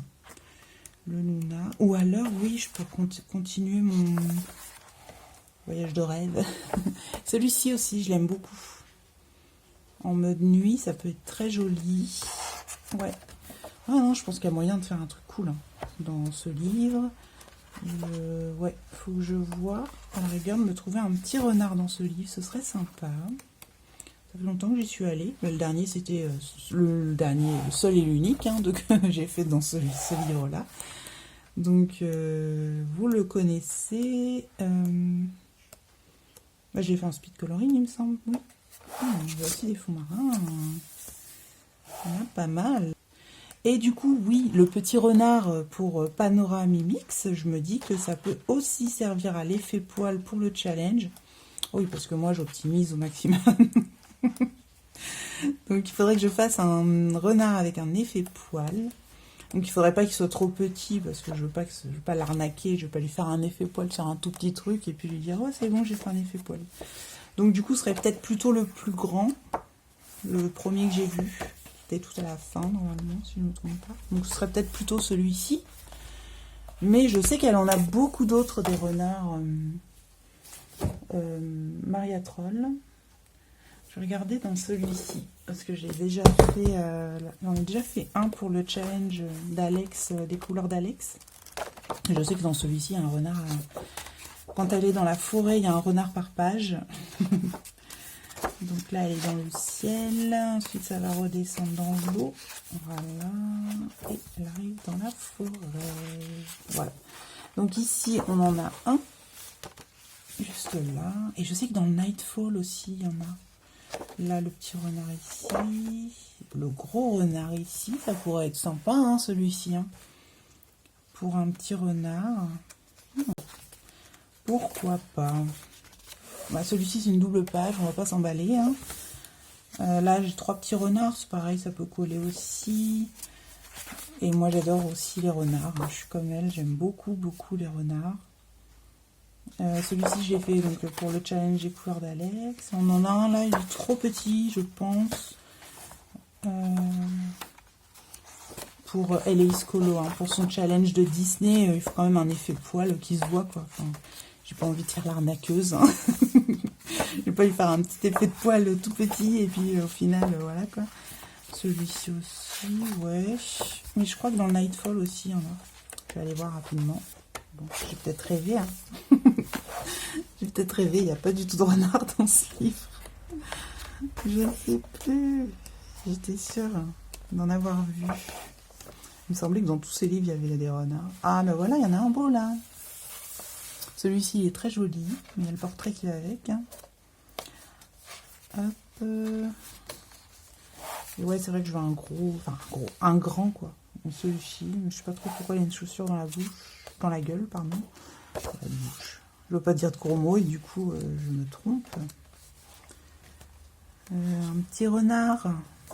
Speaker 1: Le Luna. Ou alors, oui, je peux continuer mon voyage de rêve. Celui-ci aussi, je l'aime beaucoup. En mode nuit, ça peut être très joli. Ouais. Ah non, je pense qu'il y a moyen de faire un truc cool hein, dans ce livre. Ouais, faut que je vois. À la rigueur, me trouver un petit renard dans ce livre, ce serait sympa. Ça fait longtemps que j'y suis allée. Mais le dernier, c'était le seul et l'unique hein, que j'ai fait dans ce livre-là. Donc, vous le connaissez. J'ai fait un speed coloring, il me semble. Oui. Il y a aussi des fonds marins. Il y en a pas mal. Et du coup, oui, le petit renard pour Panorama Mimix, je me dis que ça peut aussi servir à l'effet poil pour le challenge. Oui, parce que moi, j'optimise au maximum. Donc, il faudrait que je fasse un renard avec un effet poil. Donc, il ne faudrait pas qu'il soit trop petit, parce que je ne veux pas l'arnaquer, je ne veux pas lui faire un effet poil sur un tout petit truc, et puis lui dire, oh, c'est bon, j'ai fait un effet poil. Donc, du coup, ce serait peut-être plutôt le plus grand, le premier que j'ai vu. Tout à la fin normalement si je ne me trompe pas, donc ce serait peut-être plutôt celui-ci, mais je sais qu'elle en a beaucoup d'autres des renards Maria Troll. Je vais regarder dans celui-ci parce que j'ai déjà fait j'en ai déjà fait un pour le challenge d'Alex, des couleurs d'Alex. Je sais que dans celui-ci il y a un renard quand elle est dans la forêt, il y a un renard par page. Donc là, elle est dans le ciel. Ensuite, ça va redescendre dans l'eau. Voilà. Et elle arrive dans la forêt. Voilà. Donc ici, on en a un. Juste là. Et je sais que dans le Nightfall aussi, il y en a. Là, le petit renard ici. Le gros renard ici. Ça pourrait être sympa, hein, celui-ci. Hein. Pour un petit renard. Pourquoi pas? Celui-ci c'est une double page, on va pas s'emballer. Hein. Là j'ai 3 petits renards, c'est pareil, ça peut coller aussi. Et moi j'adore aussi les renards, hein. Je suis comme elle, j'aime beaucoup les renards. Celui-ci je l'ai fait donc, pour le challenge des couleurs d'Alex. On en a un là, il est trop petit je pense. Pour Eleis Colo, hein, pour son challenge de Disney, il faut quand même un effet poil qui se voit quoi. Enfin, j'ai pas envie de faire l'arnaqueuse. Hein. Je vais pas lui faire un petit effet de poil tout petit et puis au final, voilà quoi. Celui-ci aussi, ouais. Mais je crois que dans le Nightfall aussi, il y en a. Je vais aller voir rapidement. Bon, j'ai peut-être rêvé. Hein. J'ai peut-être rêvé, il n'y a pas du tout de renard dans ce livre. Je ne sais plus. J'étais sûre d'en avoir vu. Il me semblait que dans tous ces livres, il y avait des renards. Ah, ben voilà, il y en a un beau là. Celui-ci il est très joli, mais il y a le portrait qui va avec. Hein. Hop. Et ouais, c'est vrai que je veux un grand quoi. Celui-ci, je sais pas trop pourquoi il y a une chaussure dans la bouche, dans la gueule, pardon. Dans la bouche. Je veux pas dire de gros mots et du coup, je me trompe. Un petit renard.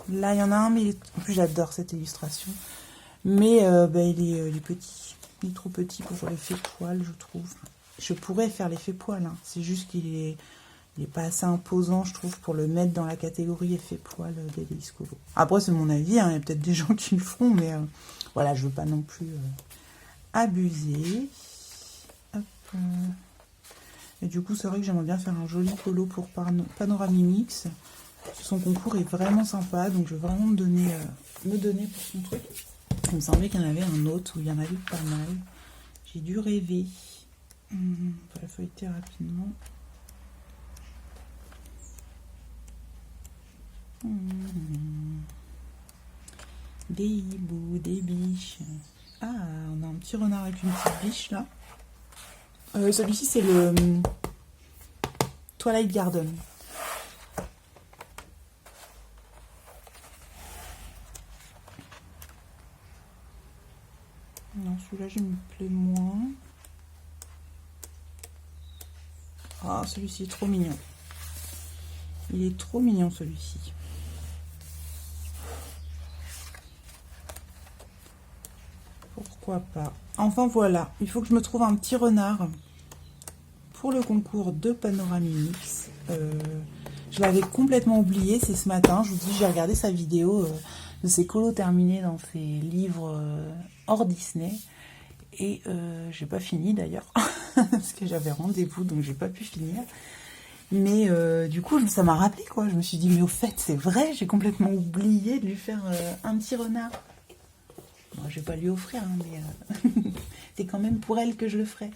Speaker 1: Là, il y en a un, mais en plus j'adore cette illustration. Mais il est petit. Il est trop petit pour l'effet poil, je trouve. Je pourrais faire l'effet poil, hein. C'est juste qu'il est pas assez imposant, je trouve, pour le mettre dans la catégorie effet poil d'Eleis Colo. Après, c'est mon avis, hein. Il y a peut-être des gens qui le feront, mais voilà, je veux pas non plus abuser. Hop. Et du coup, c'est vrai que j'aimerais bien faire un joli colo pour Panorama Mimix. Son concours est vraiment sympa, donc je vais vraiment me donner pour son truc. Il me semblait qu'il y en avait un autre où il y en avait pas mal. J'ai dû rêver. On va la feuilleter rapidement. Des hiboux, des biches. Ah, on a un petit renard avec une petite biche là. Celui-ci c'est le Twilight Garden. Non, celui-là je me plais moins. Ah, celui-ci est trop mignon. Il est trop mignon celui-ci. Pourquoi pas. Enfin voilà, il faut que je me trouve un petit renard pour le concours de Panoramix. Je l'avais complètement oublié, c'est ce matin. Je vous dis, j'ai regardé sa vidéo de ses colos terminés dans ses livres hors Disney. Et j'ai pas fini d'ailleurs, parce que j'avais rendez-vous, donc j'ai pas pu finir. Mais du coup, ça m'a rappelé quoi. Je me suis dit, mais au fait, c'est vrai, j'ai complètement oublié de lui faire un petit renard. Bon, je vais pas lui offrir, hein, mais c'est quand même pour elle que je le ferai.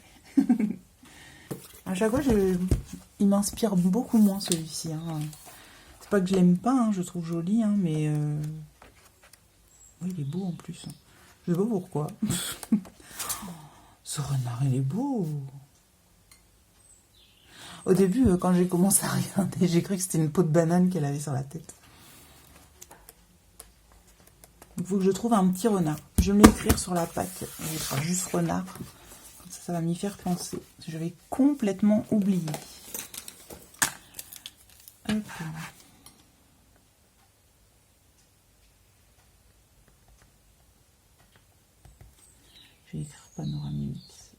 Speaker 1: À chaque fois, il m'inspire beaucoup moins celui-ci. Hein. C'est pas que je l'aime pas, hein, je le trouve joli, hein, mais oui, il est beau en plus. Je sais pas pourquoi. Ce renard, il est beau. Au début, quand j'ai commencé à regarder, j'ai cru que c'était une peau de banane qu'elle avait sur la tête. Il faut que je trouve un petit renard. Je vais me l'écrire sur la patte. Il sera juste renard. Comme ça va m'y faire penser. J'avais complètement oublié. Hop. Je vais écrire Panoramix.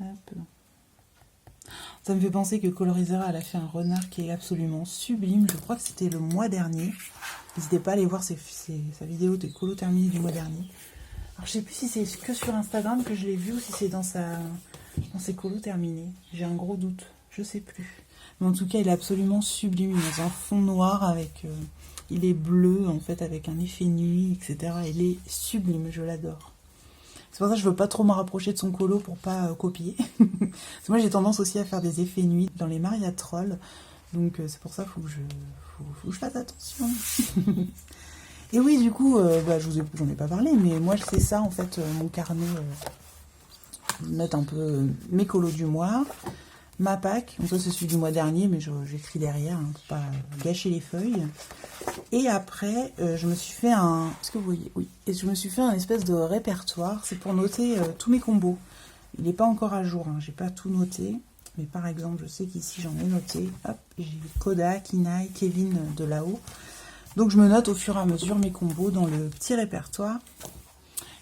Speaker 1: Hop. Ça me fait penser que Colorisera, elle a fait un renard qui est absolument sublime. Je crois que c'était le mois dernier. N'hésitez pas à aller voir sa vidéo des colos terminés du mois dernier. Alors je sais plus si c'est que sur Instagram que je l'ai vu ou si c'est dans ses colos terminés. J'ai un gros doute, je sais plus. Mais en tout cas, il est absolument sublime. Il est dans un fond noir avec... il est bleu en fait avec un effet nuit, etc. Il est sublime, je l'adore. C'est pour ça que je veux pas trop me rapprocher de son colo pour pas copier. Parce que moi j'ai tendance aussi à faire des effets nuit dans les Maria Troll. Donc c'est pour ça qu'il faut que je fasse attention. Et oui, du coup, j'en ai pas parlé, mais moi c'est ça en fait, mon carnet. Je vais mettre un peu mes colos du mois. Ma Pâques, donc ça c'est celui du mois dernier, mais j'écris derrière hein, pour pas gâcher les feuilles. Et après, je me suis fait un... Est-ce que vous voyez? Oui. Et je me suis fait un espèce de répertoire. C'est pour noter tous mes combos. Il n'est pas encore à jour, hein, j'ai pas tout noté. Mais par exemple, je sais qu'ici j'en ai noté. Hop, j'ai Koda, Kinaï, Kevin de là-haut. Donc je me note au fur et à mesure mes combos dans le petit répertoire.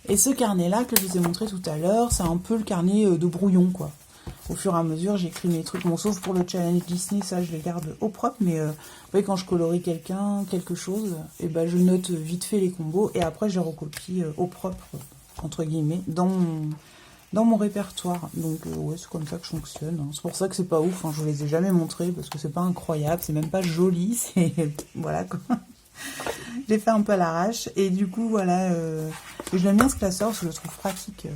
Speaker 1: Et ce carnet-là que je vous ai montré tout à l'heure, c'est un peu le carnet de brouillon, quoi. Au fur et à mesure, j'écris mes trucs. Bon, sauf pour le challenge Disney, ça, je les garde au propre. Mais vous voyez, quand je colorie quelque chose, et ben, je note vite fait les combos. Et après, je recopie au propre, entre guillemets, dans mon répertoire. Donc, ouais, c'est comme ça que je fonctionne. Hein. C'est pour ça que c'est pas ouf. Hein. Je vous les ai jamais montrés parce que c'est pas incroyable. C'est même pas joli. C'est... voilà, quoi. J'ai fait un peu à l'arrache. Et du coup, voilà... je l'aime bien ce classeur parce que je le trouve pratique.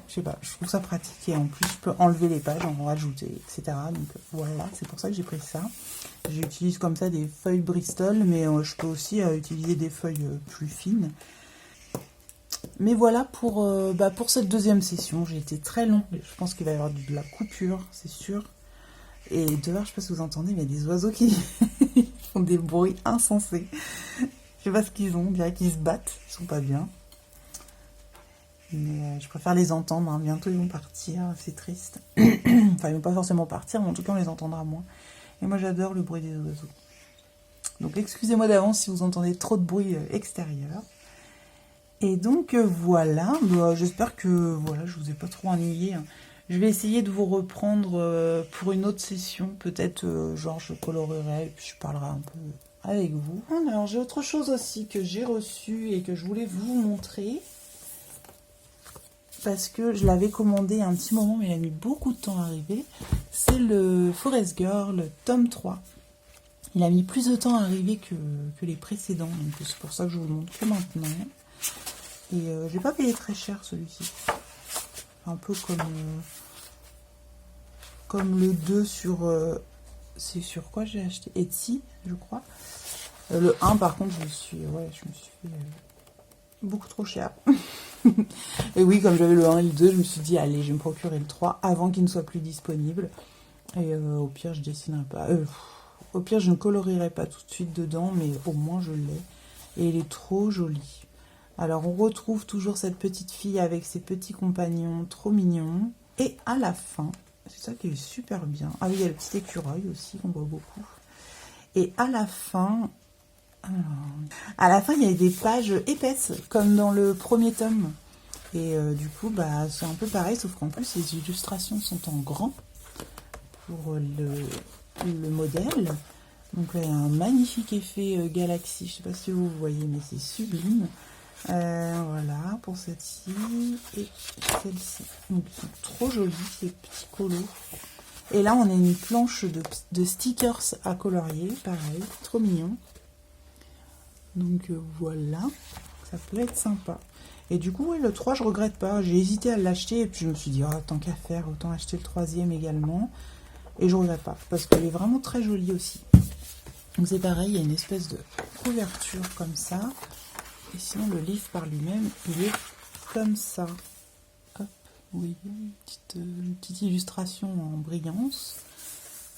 Speaker 1: Je sais pas, je trouve ça pratique. Et en plus, je peux enlever les pages, en rajouter, etc. Donc voilà, c'est pour ça que j'ai pris ça. J'utilise comme ça des feuilles Bristol, mais je peux aussi utiliser des feuilles plus fines. Mais voilà pour cette deuxième session. J'ai été très long. Je pense qu'il va y avoir de la coupure, c'est sûr. Et dehors, je sais pas si vous entendez, mais il y a des oiseaux qui font des bruits insensés. Je sais pas ce qu'ils ont, on dirait qu'ils se battent, ils sont pas bien. Mais je préfère les entendre, hein. Bientôt ils vont partir, c'est triste. Enfin, ils vont pas forcément partir, mais en tout cas on les entendra moins. Et moi j'adore le bruit des oiseaux. Donc excusez-moi d'avance si vous entendez trop de bruit extérieur. Et donc voilà, j'espère que voilà, je vous ai pas trop ennuyé. Hein. Je vais essayer de vous reprendre pour une autre session, peut-être genre je colorerai et puis je parlerai un peu avec vous. Alors j'ai autre chose aussi que j'ai reçu et que je voulais vous montrer. Parce que je l'avais commandé il y a un petit moment, mais il a mis beaucoup de temps à arriver. C'est le Forest Girl tome 3. Il a mis plus de temps à arriver que les précédents, donc c'est pour ça que je vous le montre que maintenant. Et j'ai pas payé très cher celui-ci. Un peu comme le 2 sur... c'est sur quoi j'ai acheté? Etsy, je crois. Le 1, par contre, je me suis fait beaucoup trop cher. Et oui, comme j'avais le 1 et le 2, je me suis dit, allez, je vais me procurer le 3 avant qu'il ne soit plus disponible. Et au pire, je dessinerai pas. Au pire, je ne colorierai pas tout de suite dedans, mais au moins je l'ai. Et il est trop joli. Alors, on retrouve toujours cette petite fille avec ses petits compagnons trop mignons. Et à la fin, c'est ça qui est super bien. Ah oui, il y a le petit écureuil aussi, qu'on voit beaucoup. Et à la fin... il y a des pages épaisses, comme dans le premier tome. Et du coup, bah, c'est un peu pareil, sauf qu'en plus, les illustrations sont en grand pour le modèle. Donc là, il y a un magnifique effet galaxie. Je sais pas si vous voyez, mais c'est sublime. Voilà, pour celle-ci et celle-ci. Donc, ils sont trop jolis, ces petits colos. Et là, on a une planche de stickers à colorier, pareil, trop mignon. Donc voilà, ça peut être sympa. Et du coup, oui, le 3, je regrette pas. J'ai hésité à l'acheter et puis je me suis dit, oh, tant qu'à faire, autant acheter le 3e également. Et je regrette pas, parce qu'il est vraiment très joli aussi. Donc c'est pareil, il y a une espèce de couverture comme ça. Et sinon, le livre par lui-même, il est comme ça. Hop, oui, une petite illustration en brillance.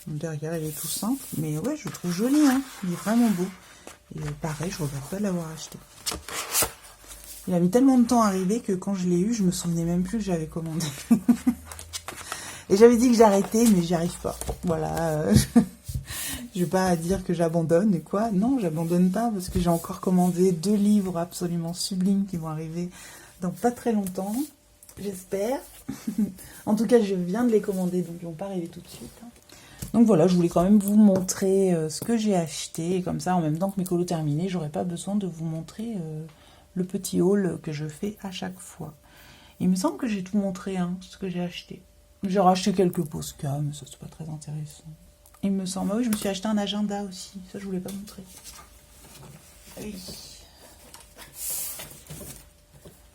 Speaker 1: Donc derrière, il est tout simple. Mais ouais, je le trouve joli, hein. Il est vraiment beau. Et pareil, je regrette pas de l'avoir acheté. Il a mis tellement de temps à arriver que quand je l'ai eu, je me souvenais même plus que j'avais commandé. Et j'avais dit que j'arrêtais, mais j'y arrive pas. Voilà. Je vais pas dire que j'abandonne et quoi. Non, j'abandonne pas parce que j'ai encore commandé 2 livres absolument sublimes qui vont arriver dans pas très longtemps. J'espère. En tout cas, je viens de les commander, donc ils vont pas arriver tout de suite. Donc voilà, je voulais quand même vous montrer ce que j'ai acheté. Et comme ça, en même temps que mes colos terminés, j'aurais pas besoin de vous montrer le petit haul que je fais à chaque fois. Il me semble que j'ai tout montré, hein, ce que j'ai acheté. J'ai racheté quelques Posca, mais ça c'est pas très intéressant. Il me semble. Ah oui, je me suis acheté un agenda aussi. Ça, je voulais pas montrer. Oui.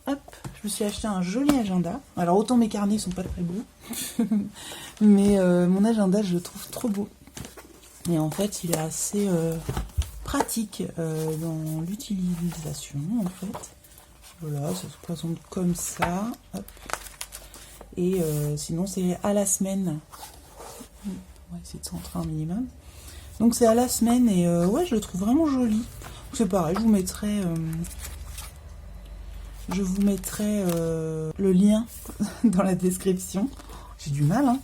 Speaker 1: Hop, je me suis acheté un joli agenda. Alors, autant mes carnets sont pas très beaux. Mais mon agenda, je le trouve trop beau. Et en fait, il est assez pratique dans l'utilisation, en fait. Voilà, ça se présente comme ça. Hop. Et sinon, c'est à la semaine. On va essayer de centrer un minimum. Donc c'est à la semaine et ouais, je le trouve vraiment joli. C'est pareil, je vous mettrai le lien dans la description. J'ai du mal, hein. De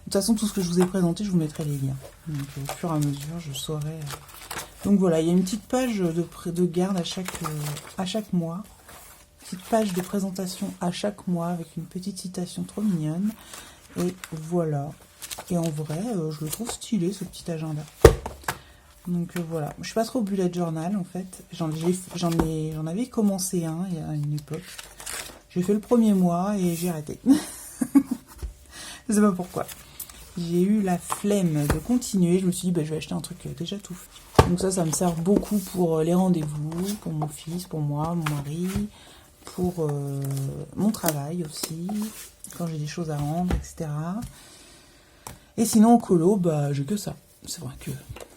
Speaker 1: toute façon, tout ce que je vous ai présenté, je vous mettrai les liens. Donc au fur et à mesure, je saurai. Donc voilà, il y a une petite page de garde à chaque mois. Petite page de présentation à chaque mois avec une petite citation trop mignonne. Et voilà. Et en vrai, je le trouve stylé, ce petit agenda. Donc voilà. Je suis pas trop bullet journal, en fait. J'en avais commencé un il y a une époque. J'ai fait le premier mois et j'ai arrêté. Je sais pas pourquoi. J'ai eu la flemme de continuer. Je me suis dit, bah, je vais acheter un truc déjà tout fait. Donc ça me sert beaucoup pour les rendez-vous, pour mon fils, pour moi, mon mari, pour mon travail aussi, quand j'ai des choses à rendre, etc. Et sinon, au colo, bah, j'ai que ça. C'est vrai que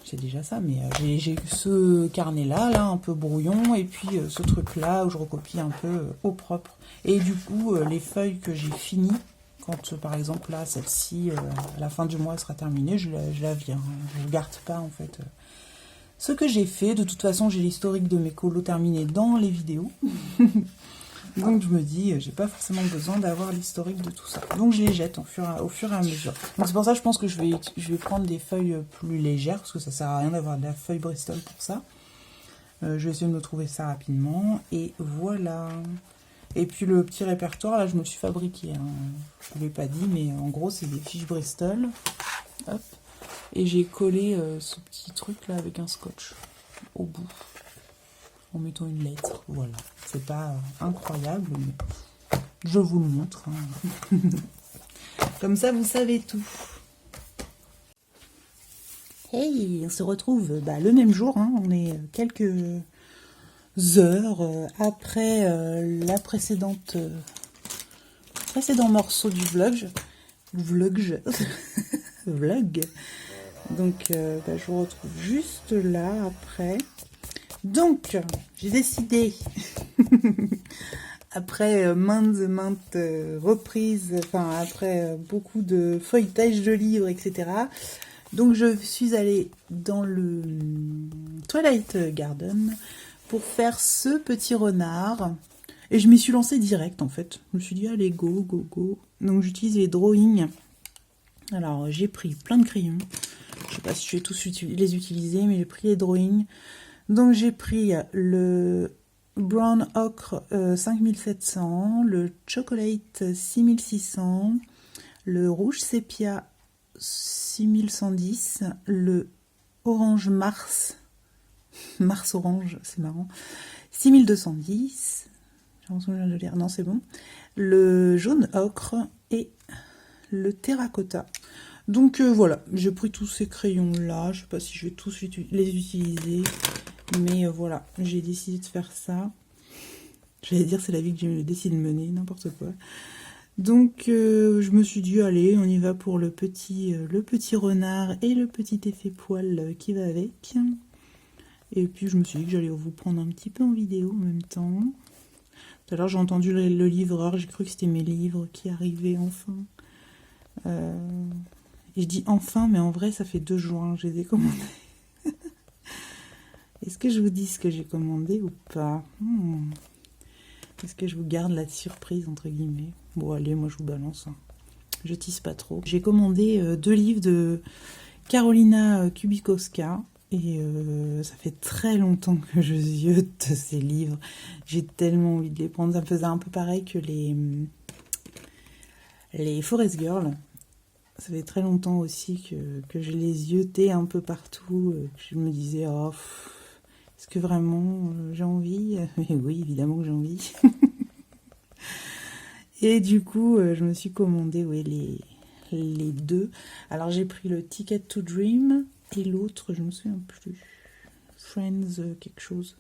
Speaker 1: c'est déjà ça, mais j'ai ce carnet-là, là, un peu brouillon, et puis ce truc-là, où je recopie un peu au propre. Et du coup, les feuilles que j'ai finies, quand, par exemple, là, celle-ci, à la fin du mois, elle sera terminée, je la vire. Je ne garde pas, en fait, ce que j'ai fait. De toute façon, j'ai l'historique de mes colos terminés dans les vidéos. Donc je me dis, j'ai pas forcément besoin d'avoir l'historique de tout ça. Donc je les jette au fur et à mesure. Donc c'est pour ça que je pense que je vais prendre des feuilles plus légères, parce que ça sert à rien d'avoir de la feuille Bristol pour ça. Je vais essayer de me trouver ça rapidement. Et voilà. Et puis le petit répertoire, là je me le suis fabriqué. Hein. Je ne l'ai pas dit, mais en gros c'est des fiches Bristol. Hop. Et j'ai collé ce petit truc là avec un scotch au bout. En mettant une lettre, voilà. C'est pas incroyable, mais je vous le montre. Hein. Comme ça, vous savez tout. Hey, on se retrouve le même jour, hein, on est quelques heures après la précédent morceau du vlog. Donc je vous retrouve juste là après. Donc j'ai décidé après maintes reprises, enfin après beaucoup de feuilletage de livres, etc. Donc je suis allée dans le Twilight Garden pour faire ce petit renard. Et je m'y suis lancée direct en fait. Je me suis dit allez go. Donc j'utilise les drawings. Alors j'ai pris plein de crayons. Je sais pas si je vais tous les utiliser, mais j'ai pris les drawings. Donc j'ai pris le Brown Ocre 5700, le Chocolate 6600, le Rouge Sépia 6110, le Orange Mars Orange, c'est marrant, 6210, j'ai l'impression de lire, non c'est bon, le Jaune Ocre et le Terracotta. Donc voilà, j'ai pris tous ces crayons là, je sais pas si je vais tous les utiliser, mais voilà, j'ai décidé de faire ça. J'allais dire c'est la vie que j'ai décidé de mener, n'importe quoi. Donc je me suis dit allez, on y va pour le petit renard et le petit effet poil qui va avec. Et puis je me suis dit que j'allais vous prendre un petit peu en vidéo en même temps. Tout à l'heure j'ai entendu le livreur, j'ai cru que c'était mes livres qui arrivaient enfin. Et je dis enfin, mais en vrai ça fait 2 jours que je les ai commandés. Est-ce que je vous dis ce que j'ai commandé ou pas? Est-ce que je vous garde la surprise entre guillemets? Bon allez, moi je vous balance. Je tease pas trop. J'ai commandé 2 livres de Karolina Kubikowska. Et ça fait très longtemps que je ziote ces livres. J'ai tellement envie de les prendre. Ça me faisait un peu pareil que les Forest Girl. Ça fait très longtemps aussi que je les ziotais un peu partout. Je me disais, oh, est-ce que vraiment j'ai envie? Mais oui, évidemment que j'ai envie. Et du coup, je me suis commandé les 2. Alors j'ai pris le Ticket to Dream et l'autre, je me souviens plus. Friends quelque chose.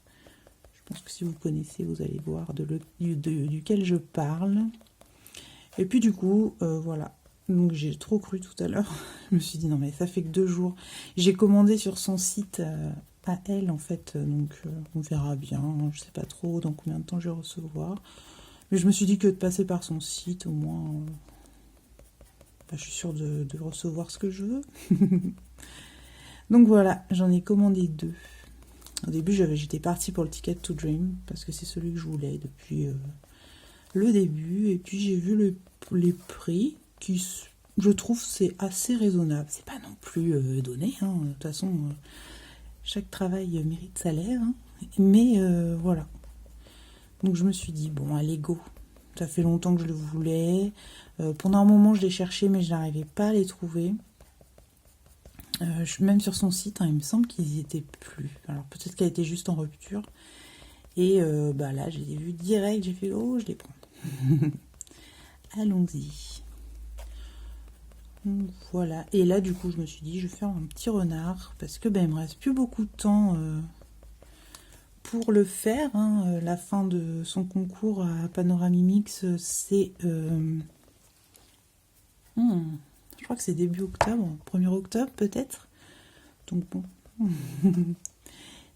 Speaker 1: Je pense que si vous connaissez, vous allez voir duquel je parle. Et puis du coup, voilà. Donc j'ai trop cru tout à l'heure. Je me suis dit non mais ça fait que 2 jours. J'ai commandé sur son site à elle en fait. Donc on verra bien. Je sais pas trop dans combien de temps je vais recevoir. Mais je me suis dit que de passer par son site au moins... je suis sûre de recevoir ce que je veux. Donc voilà, j'en ai commandé 2. Au début j'étais partie pour le Ticket to Dream. Parce que c'est celui que je voulais depuis le début. Et puis j'ai vu les prix... qui, je trouve, c'est assez raisonnable. C'est pas non plus donné, hein. De toute façon, chaque travail mérite salaire, hein. Mais voilà. Donc je me suis dit, bon, allez, go. Ça fait longtemps que je le voulais. Pendant un moment, je les cherchais, mais je n'arrivais pas à les trouver. Même sur son site, hein, il me semble qu'ils n'y étaient plus. Alors peut-être qu'elle était juste en rupture. Et là, je les ai vus direct. J'ai fait, oh, je les prends. Allons-y. Voilà, et là du coup je me suis dit je vais faire un petit renard parce que il me reste plus beaucoup de temps pour le faire, hein. La fin de son concours à Panoramimix c'est je crois que c'est début octobre, 1er octobre peut-être, donc bon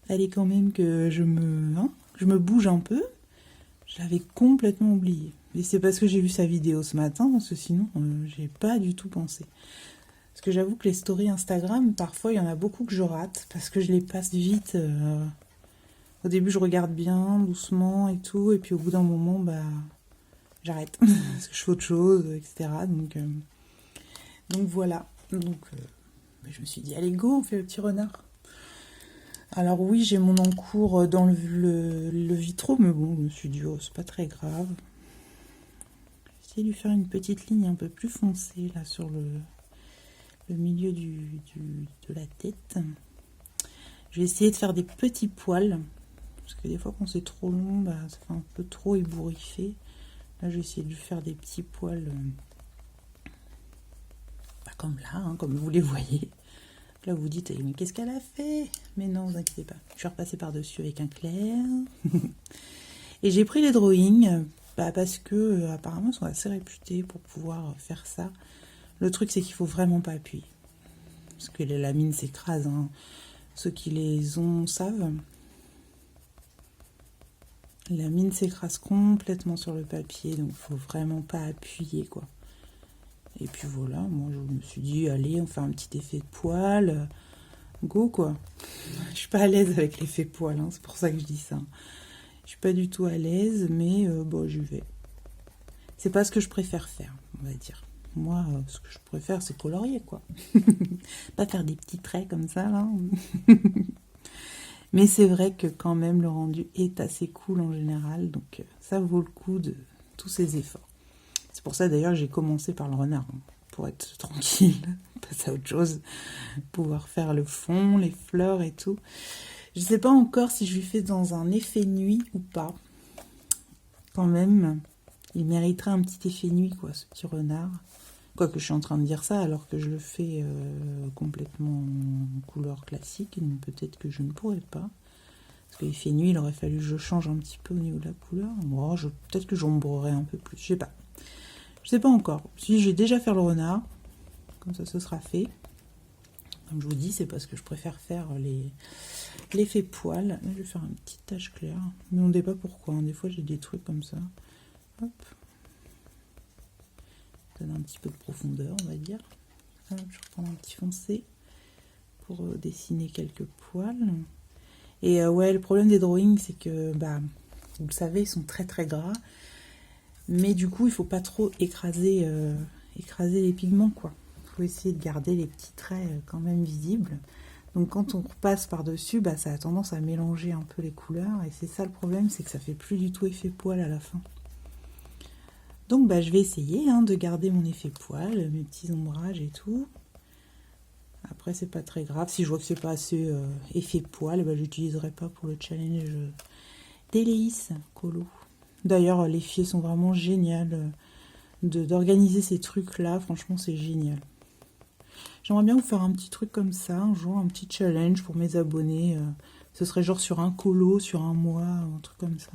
Speaker 1: fallait quand même que je me bouge un peu. J'avais complètement oublié. Et c'est parce que j'ai vu sa vidéo ce matin, parce que sinon, j'ai pas du tout pensé. Parce que j'avoue que les stories Instagram, parfois, il y en a beaucoup que je rate, parce que je les passe vite. Au début, je regarde bien, doucement et tout, et puis au bout d'un moment, j'arrête. Parce que je fais autre chose, etc. Donc voilà. Donc, je me suis dit, allez, go, on fait le petit renard. Alors oui, j'ai mon encours dans le vitraux, mais bon, je me suis dit, oh, c'est pas très grave. J'ai essayé de lui faire une petite ligne un peu plus foncée, là, sur le milieu de la tête. Je vais essayer de faire des petits poils, parce que des fois, quand c'est trop long, ça fait un peu trop ébouriffé. Là, je vais essayer de lui faire des petits poils, comme là, hein, comme vous les voyez. Là, vous vous dites, mais qu'est-ce qu'elle a fait? Mais non, vous inquiétez pas. Je vais repasser par-dessus avec un clair. Et j'ai pris les drawings parce que apparemment, ils sont assez réputés pour pouvoir faire ça. Le truc, c'est qu'il faut vraiment pas appuyer. Parce que la mine s'écrase. Hein. Ceux qui les ont savent. La mine s'écrase complètement sur le papier. Donc, il faut vraiment pas appuyer, quoi. Et puis voilà, moi, je me suis dit, allez, on fait un petit effet de poil. Go, quoi. Je suis pas à l'aise avec l'effet poil. Hein, c'est pour ça que je dis ça. Je suis pas du tout à l'aise, mais bon, j'y vais. C'est pas ce que je préfère faire, on va dire. Moi, ce que je préfère, c'est colorier, quoi. Pas faire des petits traits comme ça, là. Mais c'est vrai que quand même, le rendu est assez cool en général. Donc, ça vaut le coup de tous ces efforts. C'est pour ça, d'ailleurs, j'ai commencé par le renard. Hein, pour être tranquille, passer à autre chose. Pouvoir faire le fond, les fleurs et tout. Je sais pas encore si je lui fais dans un effet nuit ou pas. Quand même, il mériterait un petit effet nuit, quoi, ce petit renard. Quoique je suis en train de dire ça alors que je le fais complètement en couleur classique. Donc peut-être que je ne pourrais pas. Parce que l'effet nuit, il aurait fallu que je change un petit peu au niveau de la couleur. Bon, peut-être que j'ombrerai un peu plus. Je sais pas. Je sais pas encore. Si j'ai déjà fait le renard, comme ça, ce sera fait. Comme je vous dis, c'est parce que je préfère faire l'effet poil. Là, je vais faire une petite tache claire. Mais on ne sait pas pourquoi. Hein. Des fois, j'ai des trucs comme ça. Hop. Ça donne un petit peu de profondeur, on va dire. Hop, je reprends un petit foncé pour dessiner quelques poils. Et ouais, le problème des drawings, c'est que, vous le savez, ils sont très très gras. Mais du coup, il faut pas trop écraser les pigments, quoi. Il faut essayer de garder les petits traits quand même visibles. Donc quand on repasse par-dessus, ça a tendance à mélanger un peu les couleurs. Et c'est ça le problème, c'est que ça fait plus du tout effet poil à la fin. Donc je vais essayer de garder mon effet poil, mes petits ombrages et tout. Après, c'est pas très grave. Si je vois que c'est pas assez effet poil, je n'utiliserai pas pour le challenge d'Éléis Colo. D'ailleurs, les filles sont vraiment géniales d'organiser ces trucs-là. Franchement, c'est génial. J'aimerais bien vous faire un petit truc comme ça, un jour, un petit challenge pour mes abonnés. Ce serait genre sur un colo, sur un mois, un truc comme ça.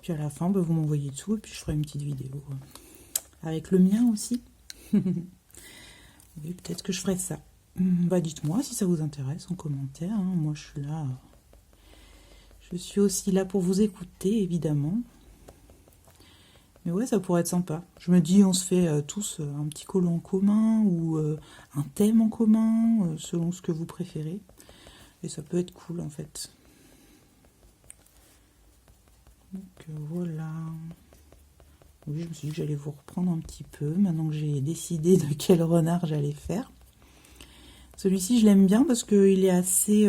Speaker 1: Puis à la fin, vous m'envoyez tout et puis je ferai une petite vidéo. Avec le mien aussi. Oui, peut-être que je ferai ça. Dites-moi si ça vous intéresse en commentaire. Hein. Moi, je suis là. Je suis aussi là pour vous écouter, évidemment. Mais ouais, ça pourrait être sympa. Je me dis, on se fait tous un petit colo en commun ou un thème en commun, selon ce que vous préférez. Et ça peut être cool, en fait. Donc voilà. Oui, je me suis dit que j'allais vous reprendre un petit peu, maintenant que j'ai décidé de quel renard j'allais faire. Celui-ci, je l'aime bien parce qu'il est assez...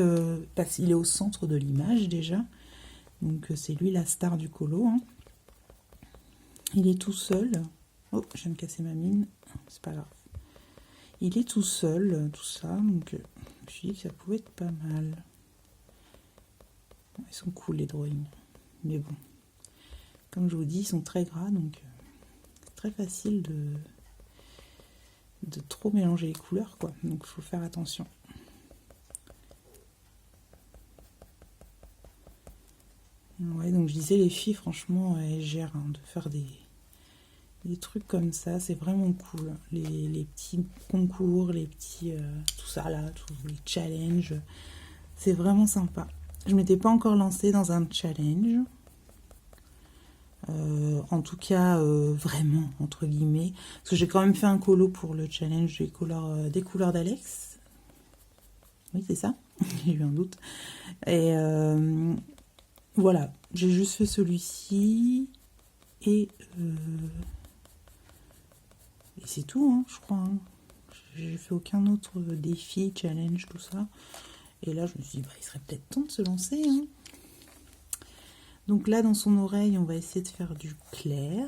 Speaker 1: il est au centre de l'image, déjà. Donc c'est lui la star du colo, hein. Il est tout seul. Oh, je viens de casser ma mine. C'est pas grave. Il est tout seul, tout ça. Donc, je me suis dit que ça pouvait être pas mal. Ils sont cool, les drawings. Mais bon. Comme je vous dis, ils sont très gras. Donc, c'est très facile de trop mélanger les couleurs, quoi. Donc, il faut faire attention. Ouais, donc je disais, les filles, franchement, elles gèrent de faire des trucs comme ça, c'est vraiment cool. Les petits concours, les petits... tout ça là, tous les challenges, c'est vraiment sympa. Je m'étais pas encore lancée dans un challenge. En tout cas, vraiment, entre guillemets. Parce que j'ai quand même fait un colo pour le challenge des couleurs d'Alex. Oui, c'est ça. J'ai eu un doute. Et... voilà, j'ai juste fait celui-ci et c'est tout, hein, je crois. Hein. J'ai fait aucun autre défi, challenge, tout ça. Et là, je me suis dit, il serait peut-être temps de se lancer. Hein. Donc là, dans son oreille, on va essayer de faire du clair.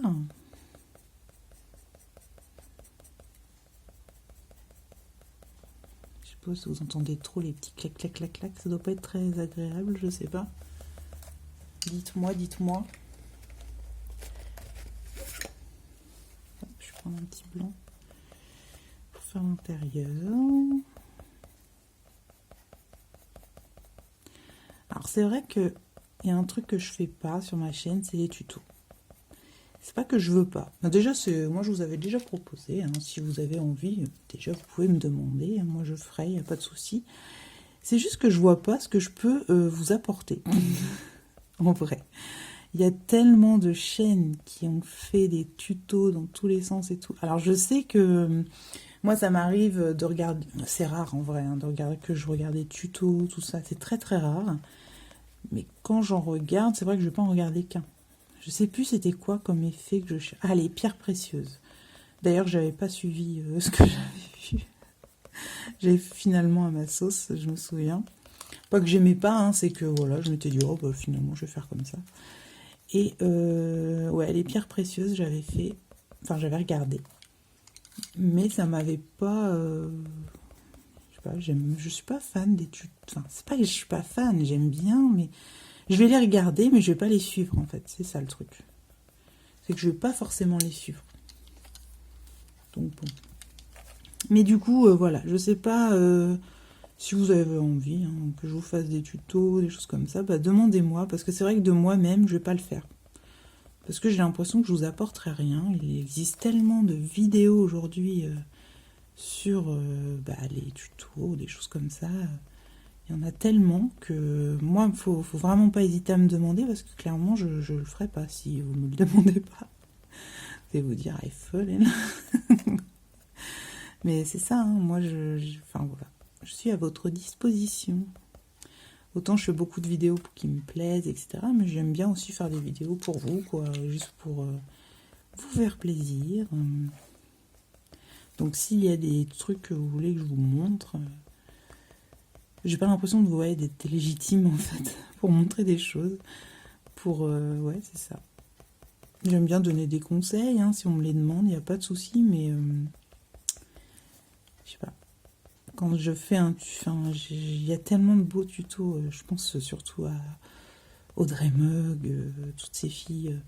Speaker 1: Je sais pas si vous entendez trop les petits clac, clac, clac, clac. Ça doit pas être très agréable, je sais pas. Dites-moi, dites-moi. Je vais prendre un petit blanc pour faire l'intérieur. Alors c'est vrai que il y a un truc que je fais pas sur ma chaîne, c'est les tutos. C'est pas que je veux pas. Ben déjà, moi je vous avais déjà proposé, hein, si vous avez envie, déjà vous pouvez me demander, hein, moi je ferai, il n'y a pas de souci. C'est juste que je vois pas ce que je peux vous apporter. En vrai. Il y a tellement de chaînes qui ont fait des tutos dans tous les sens et tout. Alors je sais que moi ça m'arrive de regarder, c'est rare en vrai, hein, de regarder que je regarde des tutos, tout ça, c'est très très rare. Mais quand j'en regarde, c'est vrai que je vais pas en regarder qu'un. Je sais plus c'était quoi comme effet que je cherche. Ah, les pierres précieuses. D'ailleurs, j'avais pas suivi ce que j'avais vu. J'avais finalement à ma sauce, je me souviens. Pas que j'aimais pas, hein, c'est que voilà, je m'étais dit, oh bah finalement je vais faire comme ça. Et ouais, les pierres précieuses, j'avais fait, enfin j'avais regardé. Mais ça m'avait pas, je sais pas, je suis pas fan des tutos. Enfin, c'est pas que je suis pas fan, j'aime bien, mais je vais les regarder, mais je vais pas les suivre en fait. C'est ça le truc. C'est que je vais pas forcément les suivre. Donc bon. Mais du coup, voilà, je sais pas si vous avez envie hein, que je vous fasse des tutos, des choses comme ça, bah demandez-moi, parce que c'est vrai que de moi-même, je vais pas le faire. Parce que j'ai l'impression que je vous apporterai rien. Il existe tellement de vidéos aujourd'hui sur bah, les tutos, des choses comme ça. Il y en a tellement que moi, il faut vraiment pas hésiter à me demander, parce que clairement, je le ferai pas si vous me le demandez pas. Je vais vous dire, elle est folle, elle. Mais c'est ça, hein, moi, enfin voilà, je suis à votre disposition. Autant je fais beaucoup de vidéos qui me plaisent, etc. Mais j'aime bien aussi faire des vidéos pour vous, quoi, juste pour vous faire plaisir. Donc s'il y a des trucs que vous voulez que je vous montre, j'ai pas l'impression de vous d'être légitime en fait, pour montrer des choses. Pour ouais, c'est ça. J'aime bien donner des conseils, hein, si on me les demande, il n'y a pas de souci, mais je sais pas. Quand je fais il y a tellement de beaux tutos, je pense surtout à Audrey Mug, toutes ces filles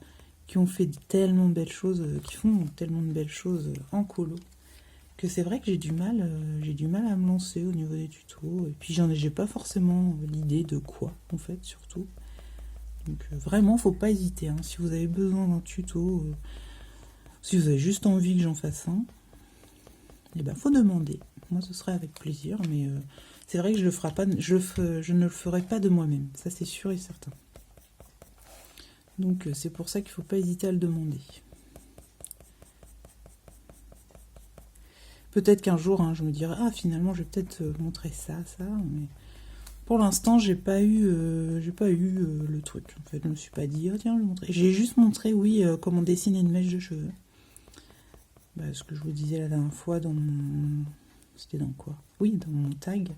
Speaker 1: qui ont fait tellement de belles choses, qui font tellement de belles choses en colo, que c'est vrai que j'ai du mal à me lancer au niveau des tutos. Et puis j'ai pas forcément l'idée de quoi, en fait, surtout. Donc vraiment, faut pas hésiter. Hein. Si vous avez besoin d'un tuto, si vous avez juste envie que j'en fasse un, eh ben faut demander. Moi, ce serait avec plaisir, mais c'est vrai que je ne le ferai pas de moi-même. Ça, c'est sûr et certain. Donc, c'est pour ça qu'il ne faut pas hésiter à le demander. Peut-être qu'un jour, hein, je me dirai, ah, finalement, je vais peut-être montrer ça, mais pour l'instant, j'ai pas eu le truc. En fait, je me suis pas dit, oh, tiens, je vais montrer. J'ai juste montré, oui, comment dessiner une mèche de cheveux. Bah, ce que je vous disais la dernière fois dans mon... C'était dans quoi? Oui, dans mon tag.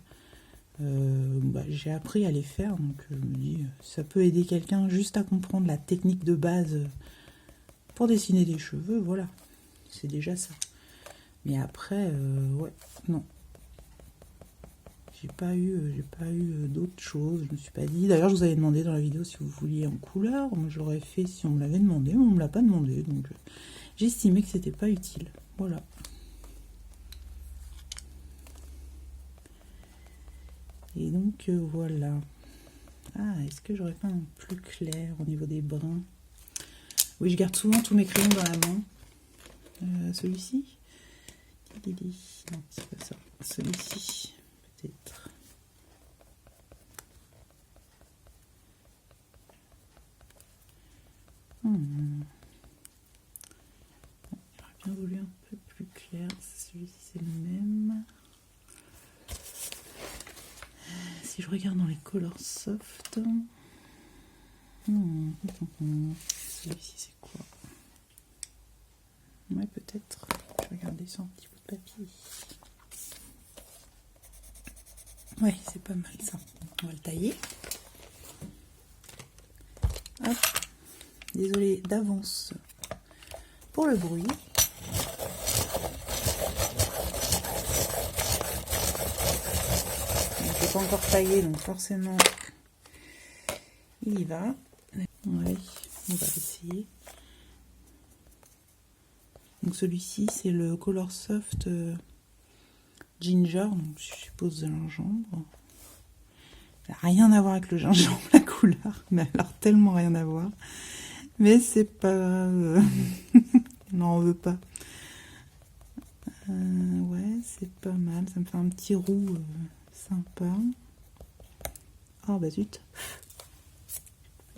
Speaker 1: Bah, j'ai appris à les faire, donc je me dis, ça peut aider quelqu'un juste à comprendre la technique de base pour dessiner des cheveux, voilà. C'est déjà ça. Mais après, ouais, non. J'ai pas eu d'autres choses, je me suis pas dit. D'ailleurs, je vous avais demandé dans la vidéo si vous vouliez en couleur. Moi, je l'aurais fait si on me l'avait demandé, mais on me l'a pas demandé, donc j'estimais que c'était pas utile. Voilà. Et donc, voilà. Ah, est-ce que j'aurais pas un plus clair au niveau des brins? Oui, je garde souvent tous mes crayons dans la main. Celui-ci? Non, c'est pas ça. Celui-ci, peut-être. J'aurais bien voulu un peu plus clair. Celui-ci, c'est le même. Si je regarde dans les colors soft, celui-ci c'est quoi? Ouais, peut-être. Je vais regarder sur un petit bout de papier. Ouais, c'est pas mal ça. On va le tailler. Hop. Désolée d'avance pour le bruit. Pas encore taillé, donc forcément il y va. Ouais, on va essayer. Donc celui-ci c'est le Color Soft Ginger, donc je suppose de gingembre. Ça n'a rien à voir avec le gingembre, la couleur, mais alors tellement rien à voir. Mais c'est pas grave. Non, on veut pas. Ouais, c'est pas mal. Ça me fait un petit roux sympa. Oh bah zut.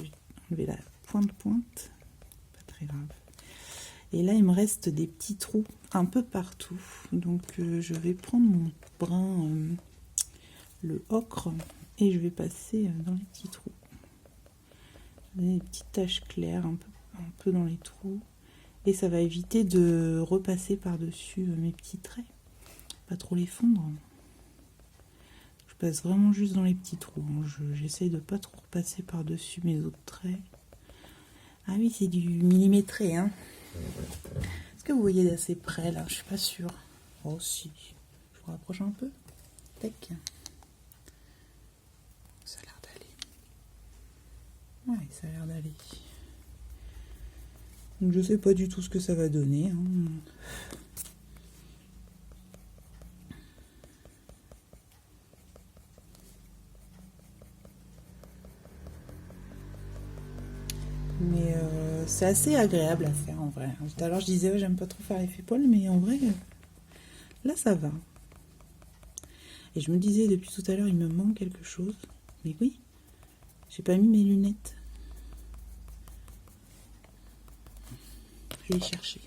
Speaker 1: J'ai enlevé la pointe. Pas très grave. Et là, il me reste des petits trous un peu partout. Donc, je vais prendre mon brin, le ocre, et je vais passer dans les petits trous. Des petites taches claires un peu dans les trous. Et ça va éviter de repasser par-dessus mes petits traits. Pas trop les fondre. Je passe vraiment juste dans les petits trous. J'essaye de pas trop repasser par-dessus mes autres traits. Ah oui, c'est du millimétré, hein. Est-ce que vous voyez d'assez près, là? Je suis pas sûre. Oh si. Je vous rapproche un peu. Tac. Ça a l'air d'aller. Ouais, ça a l'air d'aller. Donc je sais pas du tout ce que ça va donner, hein. Mais c'est assez agréable à faire en vrai. Tout à l'heure je disais ouais, j'aime pas trop faire l'effet poil, mais en vrai là ça va. Et je me disais depuis tout à l'heure il me manque quelque chose. Mais oui, j'ai pas mis mes lunettes. Je vais les chercher.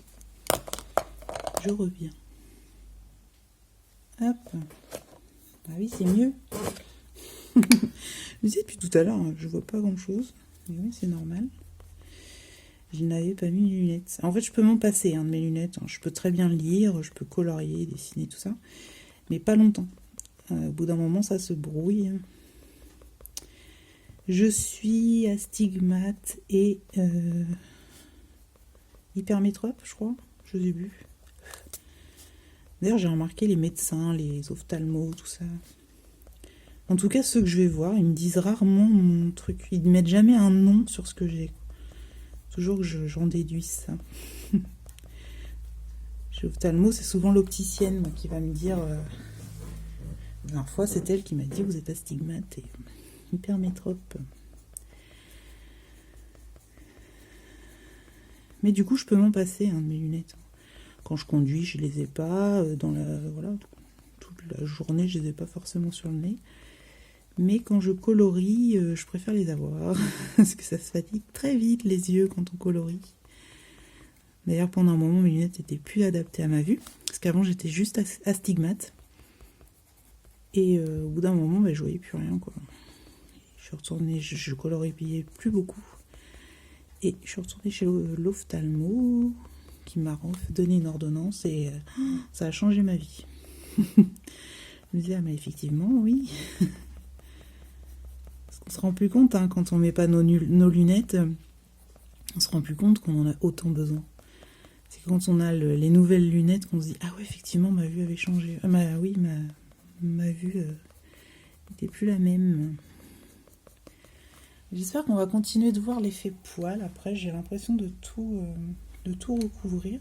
Speaker 1: Je reviens. Hop. Ah oui, c'est mieux. Je me disais depuis tout à l'heure, je vois pas grand chose. Mais oui, c'est normal. Je n'avais pas mis mes lunettes. En fait, je peux m'en passer de mes lunettes. Je peux très bien lire, je peux colorier, dessiner, tout ça. Mais pas longtemps. Au bout d'un moment, ça se brouille. Je suis astigmate et hypermétrope, je crois. Je sais plus. D'ailleurs, j'ai remarqué les médecins, les ophtalmos, tout ça. En tout cas, ceux que je vais voir, ils me disent rarement mon truc. Ils ne mettent jamais un nom sur ce que j'ai. Toujours que j'en déduise ça. Chez ophtalmo, c'est souvent l'opticienne moi, qui va me dire... La dernière fois, c'est elle qui m'a dit vous êtes astigmate et hypermétrope. Mais du coup, je peux m'en passer de mes lunettes. Quand je conduis, je les ai pas. Voilà, toute la journée, je les ai pas forcément sur le nez. Mais quand je colorie, je préfère les avoir. Parce que ça se fatigue très vite les yeux quand on colorie. D'ailleurs, pendant un moment, mes lunettes étaient plus adaptées à ma vue. Parce qu'avant, j'étais juste astigmate. Et au bout d'un moment, je voyais plus rien, quoi. Je suis retournée, je coloriais plus beaucoup. Et je suis retournée chez l'ophtalmo, qui m'a donné une ordonnance, et ça a changé ma vie. Je me disais, ah, mais effectivement, oui. Parce qu'on se rend plus compte, hein, quand on met pas nos lunettes, on se rend plus compte qu'on en a autant besoin. C'est quand on a les nouvelles lunettes qu'on se dit, ah ouais, effectivement, ma vue avait changé. Ma vue n'était plus la même. J'espère qu'on va continuer de voir l'effet poil. Après, j'ai l'impression de tout recouvrir.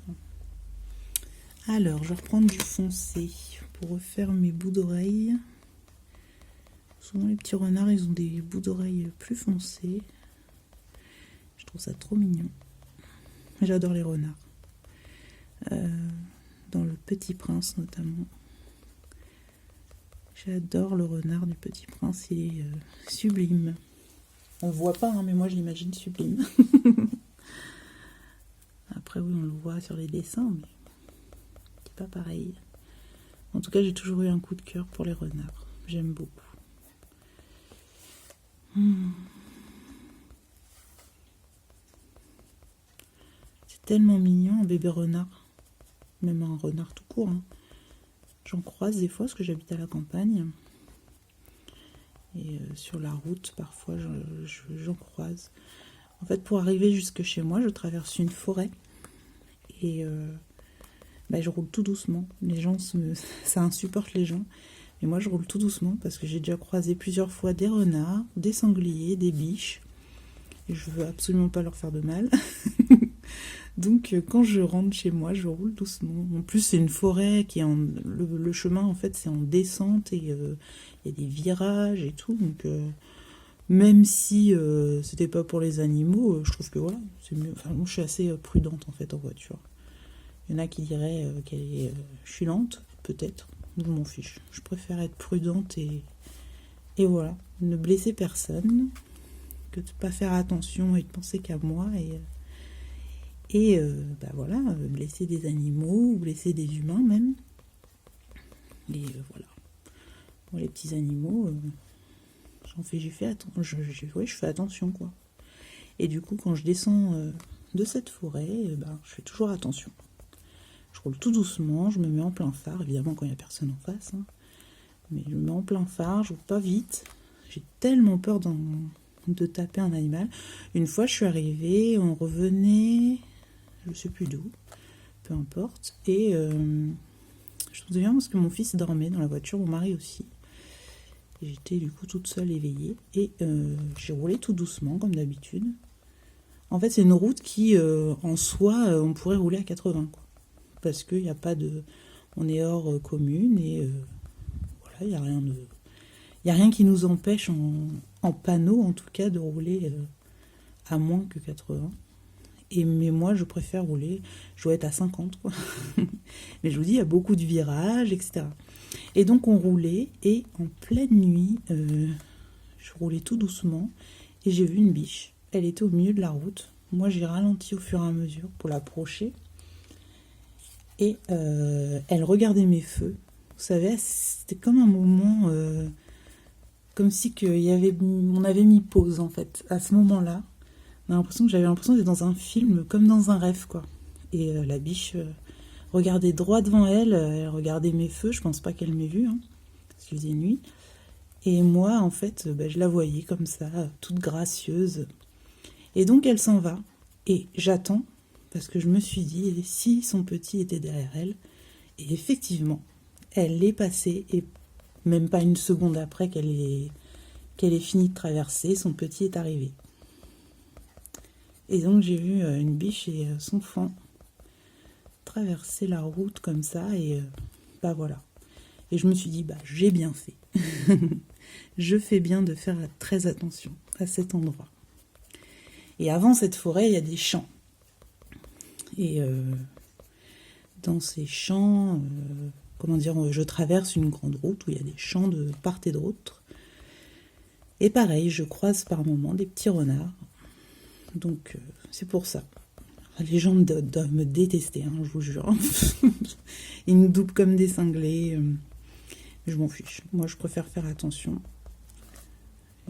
Speaker 1: Alors, je vais reprendre du foncé pour refaire mes bouts d'oreilles. Souvent, les petits renards, ils ont des bouts d'oreilles plus foncés. Je trouve ça trop mignon. J'adore les renards. Dans Le Petit Prince, notamment. J'adore le renard du Petit Prince. Il est sublime. On le voit pas, hein, mais moi je l'imagine sublime. Après oui, on le voit sur les dessins, mais c'est pas pareil. En tout cas, j'ai toujours eu un coup de cœur pour les renards. J'aime beaucoup. C'est tellement mignon, un bébé renard. Même un renard tout court. Hein. J'en croise des fois, parce que j'habite à la campagne. Et sur la route, parfois, j'en croise. En fait, pour arriver jusque chez moi, je traverse une forêt. Et je roule tout doucement. Les gens, ça insupporte les gens. Mais moi, je roule tout doucement parce que j'ai déjà croisé plusieurs fois des renards, des sangliers, des biches. Et je veux absolument pas leur faire de mal. Donc quand je rentre chez moi, je roule doucement. En plus, c'est une forêt qui est le chemin, en fait, c'est en descente et il y a des virages et tout. Donc même si c'était pas pour les animaux, je trouve que voilà, c'est mieux. Enfin, moi, je suis assez prudente, en fait, en voiture. Il y en a qui diraient qu'elle est je suis lente, peut-être. Je m'en fiche. Je préfère être prudente et voilà. Ne blesser personne, que de pas faire attention et de penser qu'à moi et bah voilà, blesser des animaux ou blesser des humains même. Et voilà. Pour les petits animaux, j'ai fait ouais, je fais attention quoi. Et du coup, quand je descends de cette forêt, ben, je fais toujours attention. Je roule tout doucement, je me mets en plein phare, évidemment quand il n'y a personne en face. Hein. Mais je me mets en plein phare, je roule pas vite. J'ai tellement peur de taper un animal. Une fois, je suis arrivée, on revenait, je sais plus d'où, peu importe. Et je me souviens parce que mon fils dormait dans la voiture, mon mari aussi. Et j'étais du coup toute seule éveillée. Et j'ai roulé tout doucement, comme d'habitude. En fait, c'est une route qui, en soi, on pourrait rouler à 80, quoi. Parce qu'il n'y a pas de... On est hors commune et voilà, il n'y a rien de... Il n'y a rien qui nous empêche, en panneau en tout cas, de rouler à moins que 80. Mais moi, je préfère rouler, je dois être à 50, quoi. Mais je vous dis, il y a beaucoup de virages, etc. Et donc, on roulait, et en pleine nuit, je roulais tout doucement, et j'ai vu une biche. Elle était au milieu de la route. Moi, j'ai ralenti au fur et à mesure pour l'approcher. Et elle regardait mes feux. Vous savez, c'était comme un moment... comme si on avait mis pause, en fait, à ce moment-là. J'avais l'impression d'être dans un film, comme dans un rêve, quoi. Et la biche regardait droit devant elle, elle regardait mes feux, je pense pas qu'elle m'ait vue, hein, parce qu'il faisait nuit. Et moi, en fait, je la voyais comme ça, toute gracieuse. Et donc, elle s'en va. Et j'attends, parce que je me suis dit, et si son petit était derrière elle? Et effectivement, elle est passée, et même pas une seconde après qu'elle ait fini de traverser, son petit est arrivé. Et donc j'ai vu une biche et son faon traverser la route comme ça et bah voilà. Et je me suis dit bah j'ai bien fait. Je fais bien de faire très attention à cet endroit. Et avant cette forêt, il y a des champs. Et dans ces champs, je traverse une grande route où il y a des champs de part et d'autre. Et pareil, je croise par moments des petits renards. Donc, c'est pour ça. Les gens doivent me détester, hein, je vous jure. Ils nous doublent comme des cinglés. Je m'en fiche. Moi, je préfère faire attention.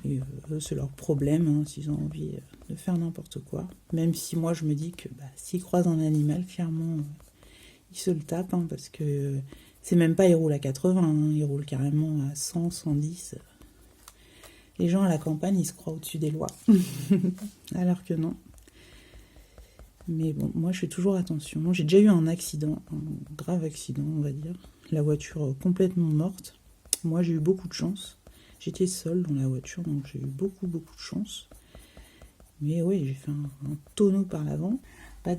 Speaker 1: Et c'est leur problème, hein, s'ils ont envie de faire n'importe quoi. Même si moi, je me dis que s'ils croisent un animal, clairement, ils se le tapent. Hein, parce que c'est même pas ils roulent à 80, hein, ils roulent carrément à 100, 110. Les gens à la campagne, ils se croient au-dessus des lois. Alors que non. Mais bon, moi, je fais toujours attention. J'ai déjà eu un accident, un grave accident, on va dire. La voiture complètement morte. Moi, j'ai eu beaucoup de chance. J'étais seule dans la voiture, donc j'ai eu beaucoup, beaucoup de chance. Mais oui, j'ai fait un tonneau par l'avant.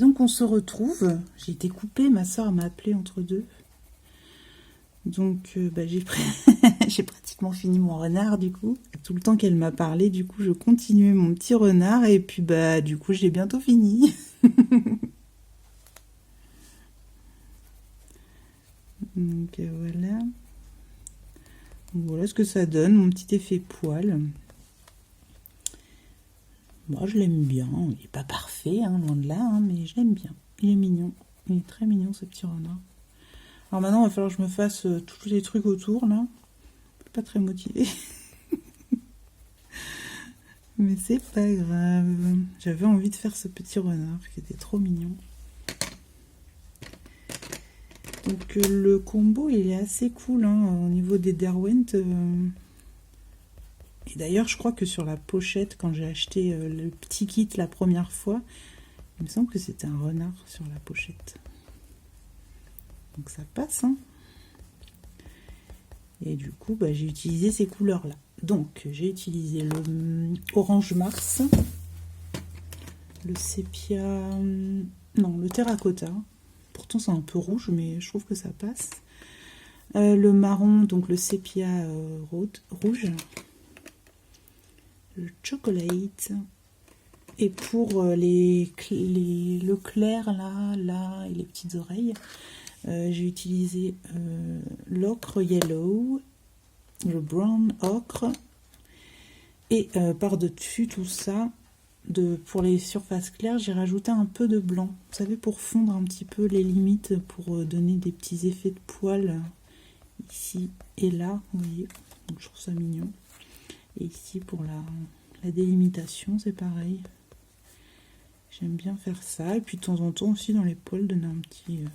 Speaker 1: Donc, on se retrouve. J'ai été coupée. Ma soeur m'a appelée entre deux. Donc j'ai pratiquement fini mon renard du coup. Tout le temps qu'elle m'a parlé, du coup je continuais mon petit renard et puis du coup j'ai bientôt fini. Donc voilà. Voilà ce que ça donne, mon petit effet poil. Moi je l'aime bien, il n'est pas parfait, hein, loin de là, hein, mais je l'aime bien. Il est mignon, il est très mignon ce petit renard. Alors maintenant, il va falloir que je me fasse tous les trucs autour, là. Je suis pas très motivée. Mais c'est pas grave. J'avais envie de faire ce petit renard qui était trop mignon. Donc le combo, il est assez cool, hein, au niveau des Derwent. Et d'ailleurs, je crois que sur la pochette, quand j'ai acheté le petit kit la première fois, il me semble que c'était un renard sur la pochette. Donc ça passe, hein. Et du coup, j'ai utilisé ces couleurs-là. Donc, j'ai utilisé le orange Mars, le sépia... Non, le terracotta. Pourtant c'est un peu rouge, mais je trouve que ça passe. Le marron, donc le sépia rouge. Le chocolate. Et pour le clair, là, et les petites oreilles, j'ai utilisé l'ocre yellow, le brown ocre. Et par-dessus tout ça, pour les surfaces claires, j'ai rajouté un peu de blanc. Vous savez, pour fondre un petit peu les limites, pour donner des petits effets de poils ici et là, vous voyez. Donc, je trouve ça mignon. Et ici, pour la délimitation, c'est pareil. J'aime bien faire ça. Et puis, de temps en temps aussi, dans les poils, donner un petit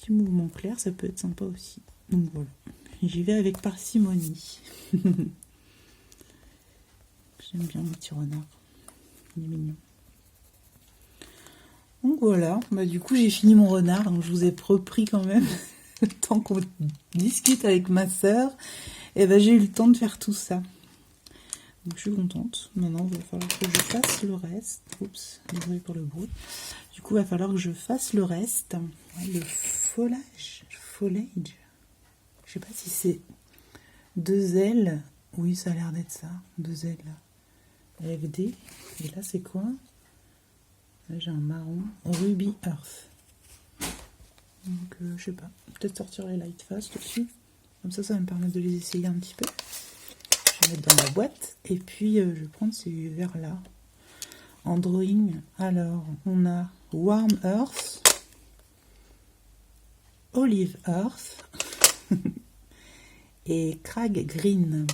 Speaker 1: mouvement clair. Ça peut être sympa aussi. Donc, voilà. J'y vais avec parcimonie. J'aime bien mon petit renard. Il est mignon. Donc voilà, bah, du coup j'ai fini mon renard, donc je vous ai repris quand même le temps qu'on discute avec ma soeur. Et ben j'ai eu le temps de faire tout ça. Donc je suis contente. Maintenant il va falloir que je fasse le reste. Oups, désolé pour le bruit. Du coup il va falloir que je fasse le reste. Ouais, le foliage. Je sais pas si c'est 2 ailes. Oui, ça a l'air d'être ça. 2 ailes là. Avec des. Et là c'est quoi? Là j'ai un marron. Ruby Earth. Donc je sais pas. Peut-être sortir les light fast aussi. Comme ça va me permettre de les essayer un petit peu. Je vais mettre dans la boîte. Et puis je vais prendre ces verres là. En drawing. Alors on a Warm Earth. Olive Earth. Et Crag Green.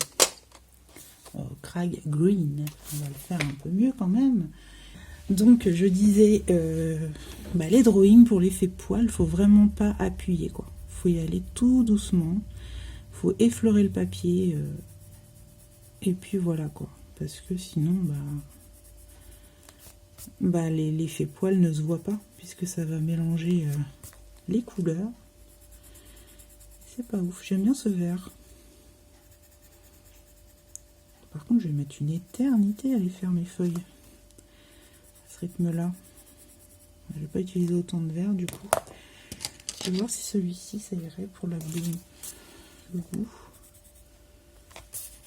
Speaker 1: Crag Green, on va le faire un peu mieux quand même. Donc je disais, les drawings pour l'effet poil, faut vraiment pas appuyer quoi. Faut y aller tout doucement, faut effleurer le papier, et puis voilà quoi. Parce que sinon, l'effet poil ne se voit pas, puisque ça va mélanger les couleurs. C'est pas ouf, j'aime bien ce vert. Par contre, je vais mettre une éternité à aller faire mes feuilles. À ce rythme-là. Je vais pas utiliser autant de verre du coup. Je vais voir si celui-ci, ça irait pour le goût.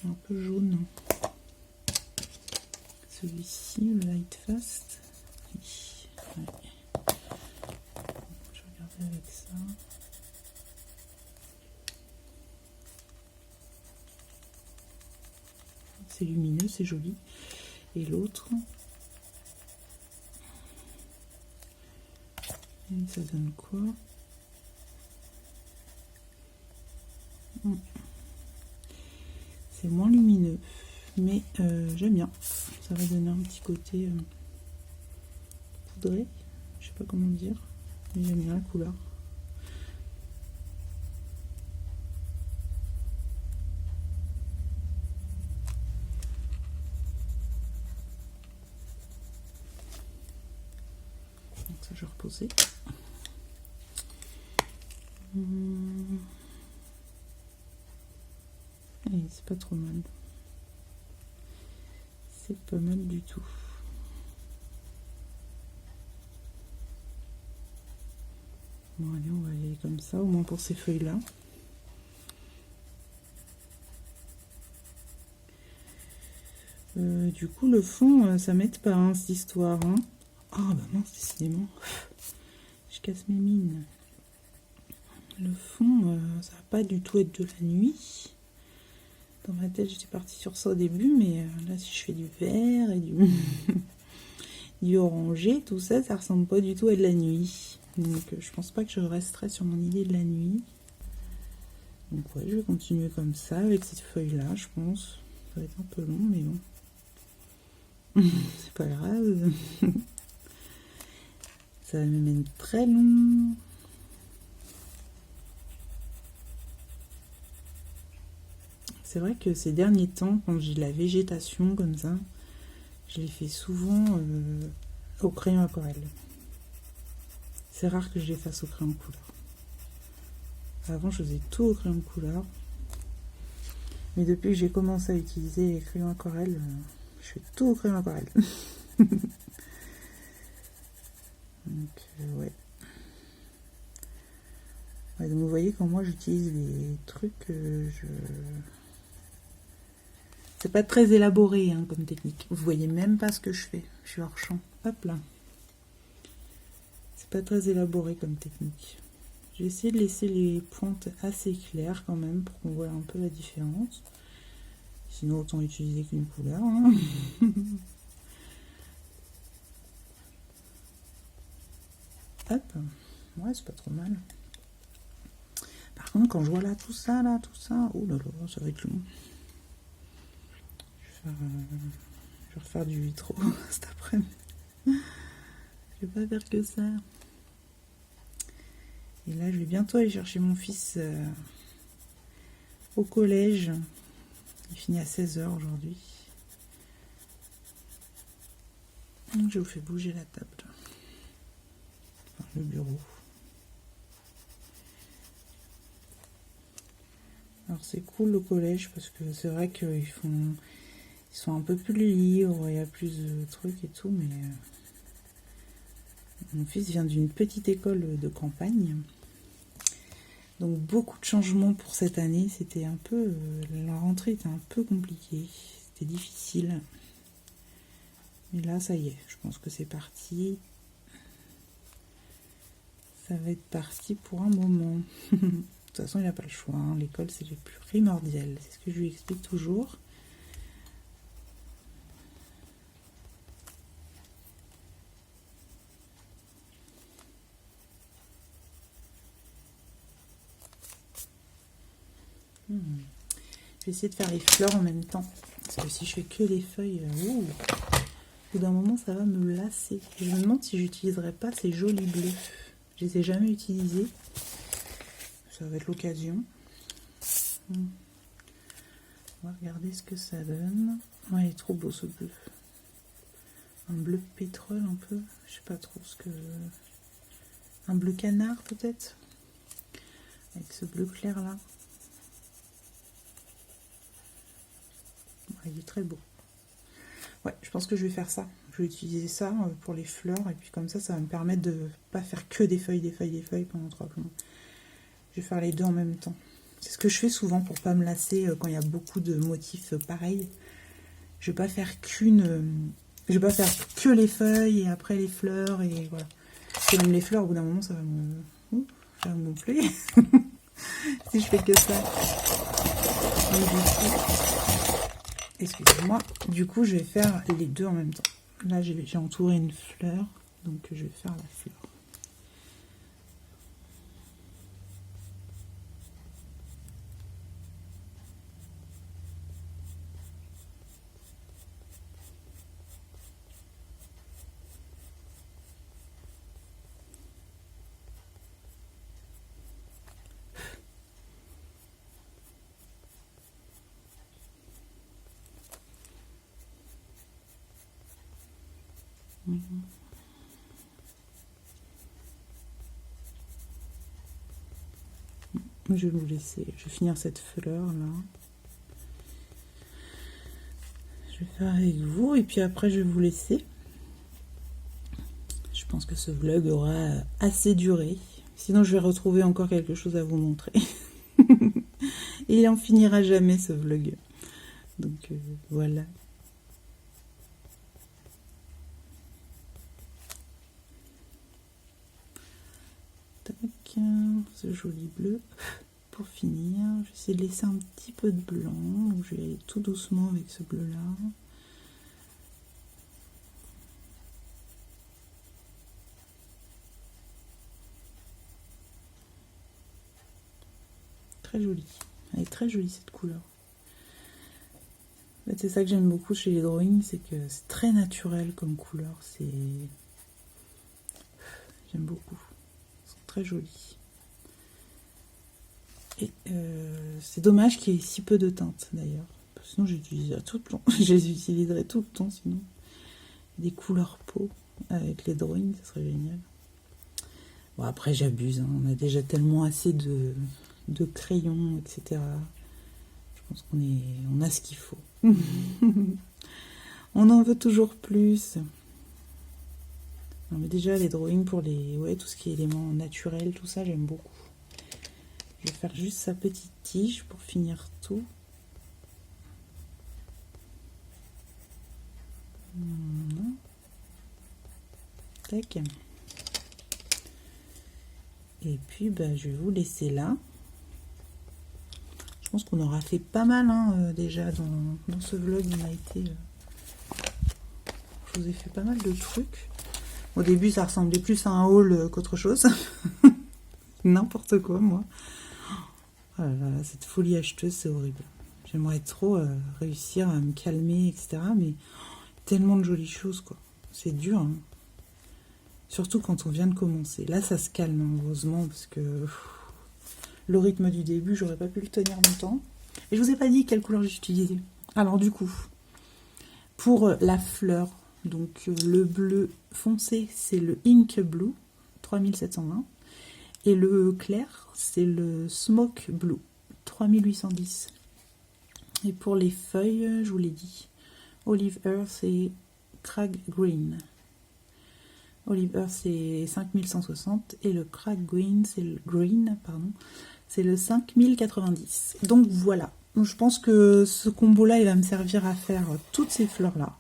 Speaker 1: Un peu jaune. Celui-ci, le light fast. Oui. Ouais. Je vais regarder avec ça. C'est lumineux, c'est joli. Et l'autre, ça donne quoi? C'est moins lumineux, mais j'aime bien. Ça va donner un petit côté poudré, je sais pas comment dire, mais j'aime bien la couleur. Je vais reposer. Allez, c'est pas trop mal. C'est pas mal du tout. Bon, allez, on va y aller comme ça, au moins pour ces feuilles-là. Du coup, le fond, ça m'aide pas, hein, cette histoire. Hein. Ah, bah mince, décidément. Je casse mes mines. Le fond, ça va pas du tout être de la nuit. Dans ma tête, j'étais partie sur ça au début, mais là, si je fais du vert et du orangé, tout ça, ça ressemble pas du tout à de la nuit. Donc, je pense pas que je resterai sur mon idée de la nuit. Donc, ouais, je vais continuer comme ça, avec cette feuille-là, je pense. Ça va être un peu long, mais bon. C'est pas grave. Ça va me mettre très long. C'est vrai que ces derniers temps, quand j'ai de la végétation comme ça, je les fais souvent au crayon aquarelle. C'est rare que je les fasse au crayon couleur. Avant, je faisais tout au crayon couleur. Mais depuis que j'ai commencé à utiliser les crayons aquarelle, je fais tout au crayon aquarelle. Donc, ouais. Ouais. Donc vous voyez quand moi j'utilise les trucs, c'est pas très élaboré hein, comme technique. Vous voyez même pas ce que je fais. Je suis hors champ. Hop là. C'est pas très élaboré comme technique. J'ai essayé de laisser les pointes assez claires quand même pour qu'on voit un peu la différence. Sinon autant utiliser qu'une couleur. Hein. Hop. Ouais, c'est pas trop mal. Par contre, quand je vois là, tout ça, oh là là, ça va être long. Je vais refaire du vitro cet après-midi. Je vais pas faire que ça. Et là, je vais bientôt aller chercher mon fils au collège. Il finit à 16 h aujourd'hui. Je vous fais bouger la table. Enfin, le bureau. Alors c'est cool le collège parce que c'est vrai qu'ils sont un peu plus libres, il y a plus de trucs et tout, mais mon fils vient d'une petite école de campagne. Donc beaucoup de changements pour cette année, c'était un peu, la rentrée était un peu compliquée, c'était difficile. Mais là ça y est, je pense que c'est parti. Ça va être parti pour un moment. De toute façon il n'a pas le choix, hein. L'école c'est le plus primordial, c'est ce que je lui explique toujours. Je vais essayer de faire les fleurs en même temps. Parce que si je fais que les feuilles, au bout d'un moment, ça va me lasser. Je me demande si j'utiliserai pas ces jolis bleus. Je les ai jamais utilisés. Ça va être l'occasion. On va regarder ce que ça donne. Ouais, il est trop beau ce bleu. Un bleu pétrole un peu. Je sais pas trop ce que... Un bleu canard peut-être. Avec ce bleu clair là. Il est très beau. Ouais, je pense que je vais faire ça. Je vais utiliser ça pour les fleurs. Et puis comme ça va me permettre de pas faire que des feuilles pendant 3 plombs. Je vais faire les deux en même temps. C'est ce que je fais souvent pour pas me lasser quand il y a beaucoup de motifs pareils. Je vais pas faire je vais pas faire que les feuilles et après les fleurs et voilà. Et même les fleurs, au bout d'un moment, ça va me gonfler. Si je fais que ça. Excusez-moi, du coup je vais faire les deux en même temps. Là j'ai entouré une fleur, donc je vais faire la fleur. Je vais vous laisser, je vais finir cette fleur là. Je vais faire avec vous et puis après je vais vous laisser. Je pense que ce vlog aura assez duré. Sinon je vais retrouver encore quelque chose à vous montrer. Et il en finira jamais ce vlog. Donc voilà. Tac, ce joli bleu. Pour finir, je vais essayer de laisser un petit peu de blanc. Donc je vais aller tout doucement avec ce bleu là. Très jolie. Elle est très jolie cette couleur. En fait, c'est ça que j'aime beaucoup chez les drawings, c'est que c'est très naturel comme couleur. J'aime beaucoup. C'est très joli. Et c'est dommage qu'il y ait si peu de teintes d'ailleurs. Sinon j'utiliserai tout le temps. Je les utiliserai tout le temps sinon. Des couleurs peau avec les drawings, ça serait génial. Bon après j'abuse, hein. On a déjà tellement assez de crayons, etc. Je pense on a ce qu'il faut. On en veut toujours plus. Non, mais déjà, les drawings pour les... Ouais, tout ce qui est éléments naturels, tout ça, j'aime beaucoup. Je vais faire juste sa petite tige pour finir tout. Tac. Et puis, bah, je vais vous laisser là. Je pense qu'on aura fait pas mal hein, déjà dans ce vlog. Il a été... Je vous ai fait pas mal de trucs. Au début, ça ressemblait plus à un haul qu'autre chose. N'importe quoi, moi. Oh là là, cette folie acheteuse, c'est horrible. J'aimerais trop réussir à me calmer, etc. Mais tellement de jolies choses, quoi. C'est dur, hein. Surtout quand on vient de commencer. Là, ça se calme, hein, heureusement, parce que le rythme du début, j'aurais pas pu le tenir longtemps. Et je vous ai pas dit quelle couleur j'ai utilisé. Alors, du coup, pour la fleur, donc le bleu foncé, c'est le Ink Blue, 3720. Et le clair, c'est le Smoke Blue, 3810. Et pour les feuilles, je vous l'ai dit, Olive Earth et Crag Green. Olive Earth, c'est 5160. Et le Crag Green, c'est le 5090. Donc voilà. Donc, je pense que ce combo-là, il va me servir à faire toutes ces fleurs-là.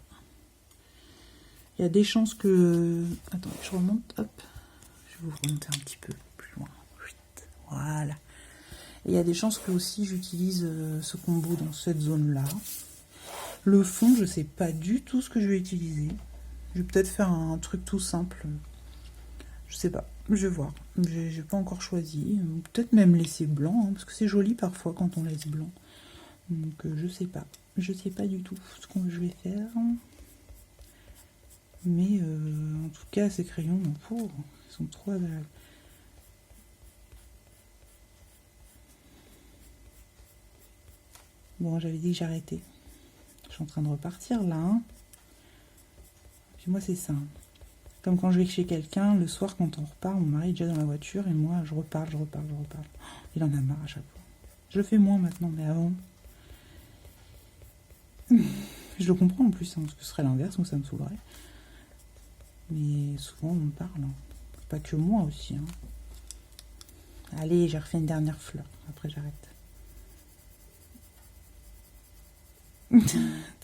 Speaker 1: Il y a des chances que... Attends, je remonte, hop. Je vais vous remonter un petit peu plus loin. Voilà. Et il y a des chances que aussi j'utilise ce combo dans cette zone-là. Le fond, je sais pas du tout ce que je vais utiliser. Je vais peut-être faire un truc tout simple. Je sais pas. Je vais voir. J'ai pas encore choisi. Peut-être même laisser blanc, hein, parce que c'est joli parfois quand on laisse blanc. Donc je sais pas. Je sais pas du tout ce que je vais faire. Mais en tout cas, ces crayons, mon pauvre, ils sont trop agréables. Bon, j'avais dit que j'arrêtais. Je suis en train de repartir là. Hein. Puis moi, c'est ça. Comme quand je vais chez quelqu'un, le soir, quand on repart, mon mari est déjà dans la voiture et moi, je reparle. Il en a marre à chaque fois. Je le fais moins maintenant, mais avant. Je le comprends en plus, hein, parce que ce serait l'inverse, moi ça me saoulerait. Mais souvent, on me parle. Hein. Pas que moi aussi. Hein. Allez, j'ai refait une dernière fleur. Après, j'arrête.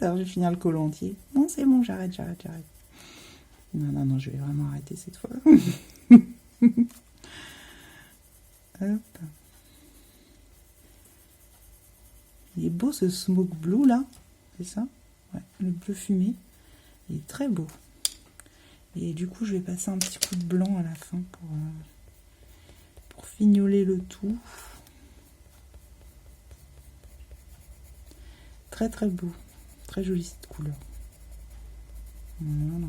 Speaker 1: Alors, je vais finir le colo entier. Non, c'est bon, j'arrête. Non, je vais vraiment arrêter cette fois. Hop. Il est beau ce smoke blue là, c'est ça? Ouais, le bleu fumé. Il est très beau. Et du coup, je vais passer un petit coup de blanc à la fin pour fignoler le tout. Très très beau. Très jolie cette couleur. Voilà.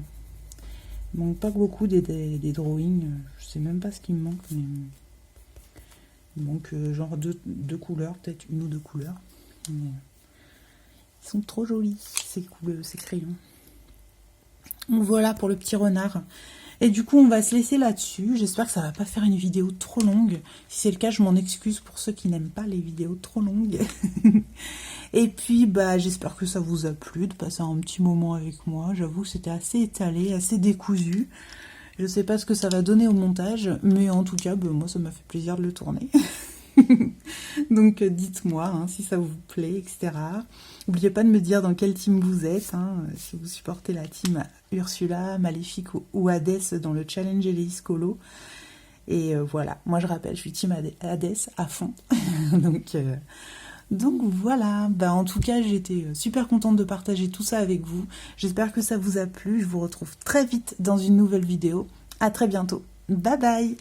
Speaker 1: Il manque pas beaucoup des drawings. Je sais même pas ce qui me manque, mais il manque genre deux couleurs, peut-être une ou deux couleurs. Mais ils sont trop jolis ces crayons. Donc voilà pour le petit renard. Et du coup, on va se laisser là-dessus. J'espère que ça va pas faire une vidéo trop longue. Si c'est le cas, je m'en excuse pour ceux qui n'aiment pas les vidéos trop longues. Et puis, bah, j'espère que ça vous a plu de passer un petit moment avec moi. J'avoue que c'était assez étalé, assez décousu. Je sais pas ce que ça va donner au montage, mais en tout cas, bah, moi, ça m'a fait plaisir de le tourner. Donc, dites-moi hein, si ça vous plaît, etc. N'oubliez pas de me dire dans quelle team vous êtes, hein, si vous supportez la team Ursula, Maléfique ou Hadès dans le challenge Eleis Colo. Et voilà, moi je rappelle, je suis team Hadès à fond. Donc voilà, bah, en tout cas j'étais super contente de partager tout ça avec vous. J'espère que ça vous a plu, je vous retrouve très vite dans une nouvelle vidéo. À très bientôt, bye bye.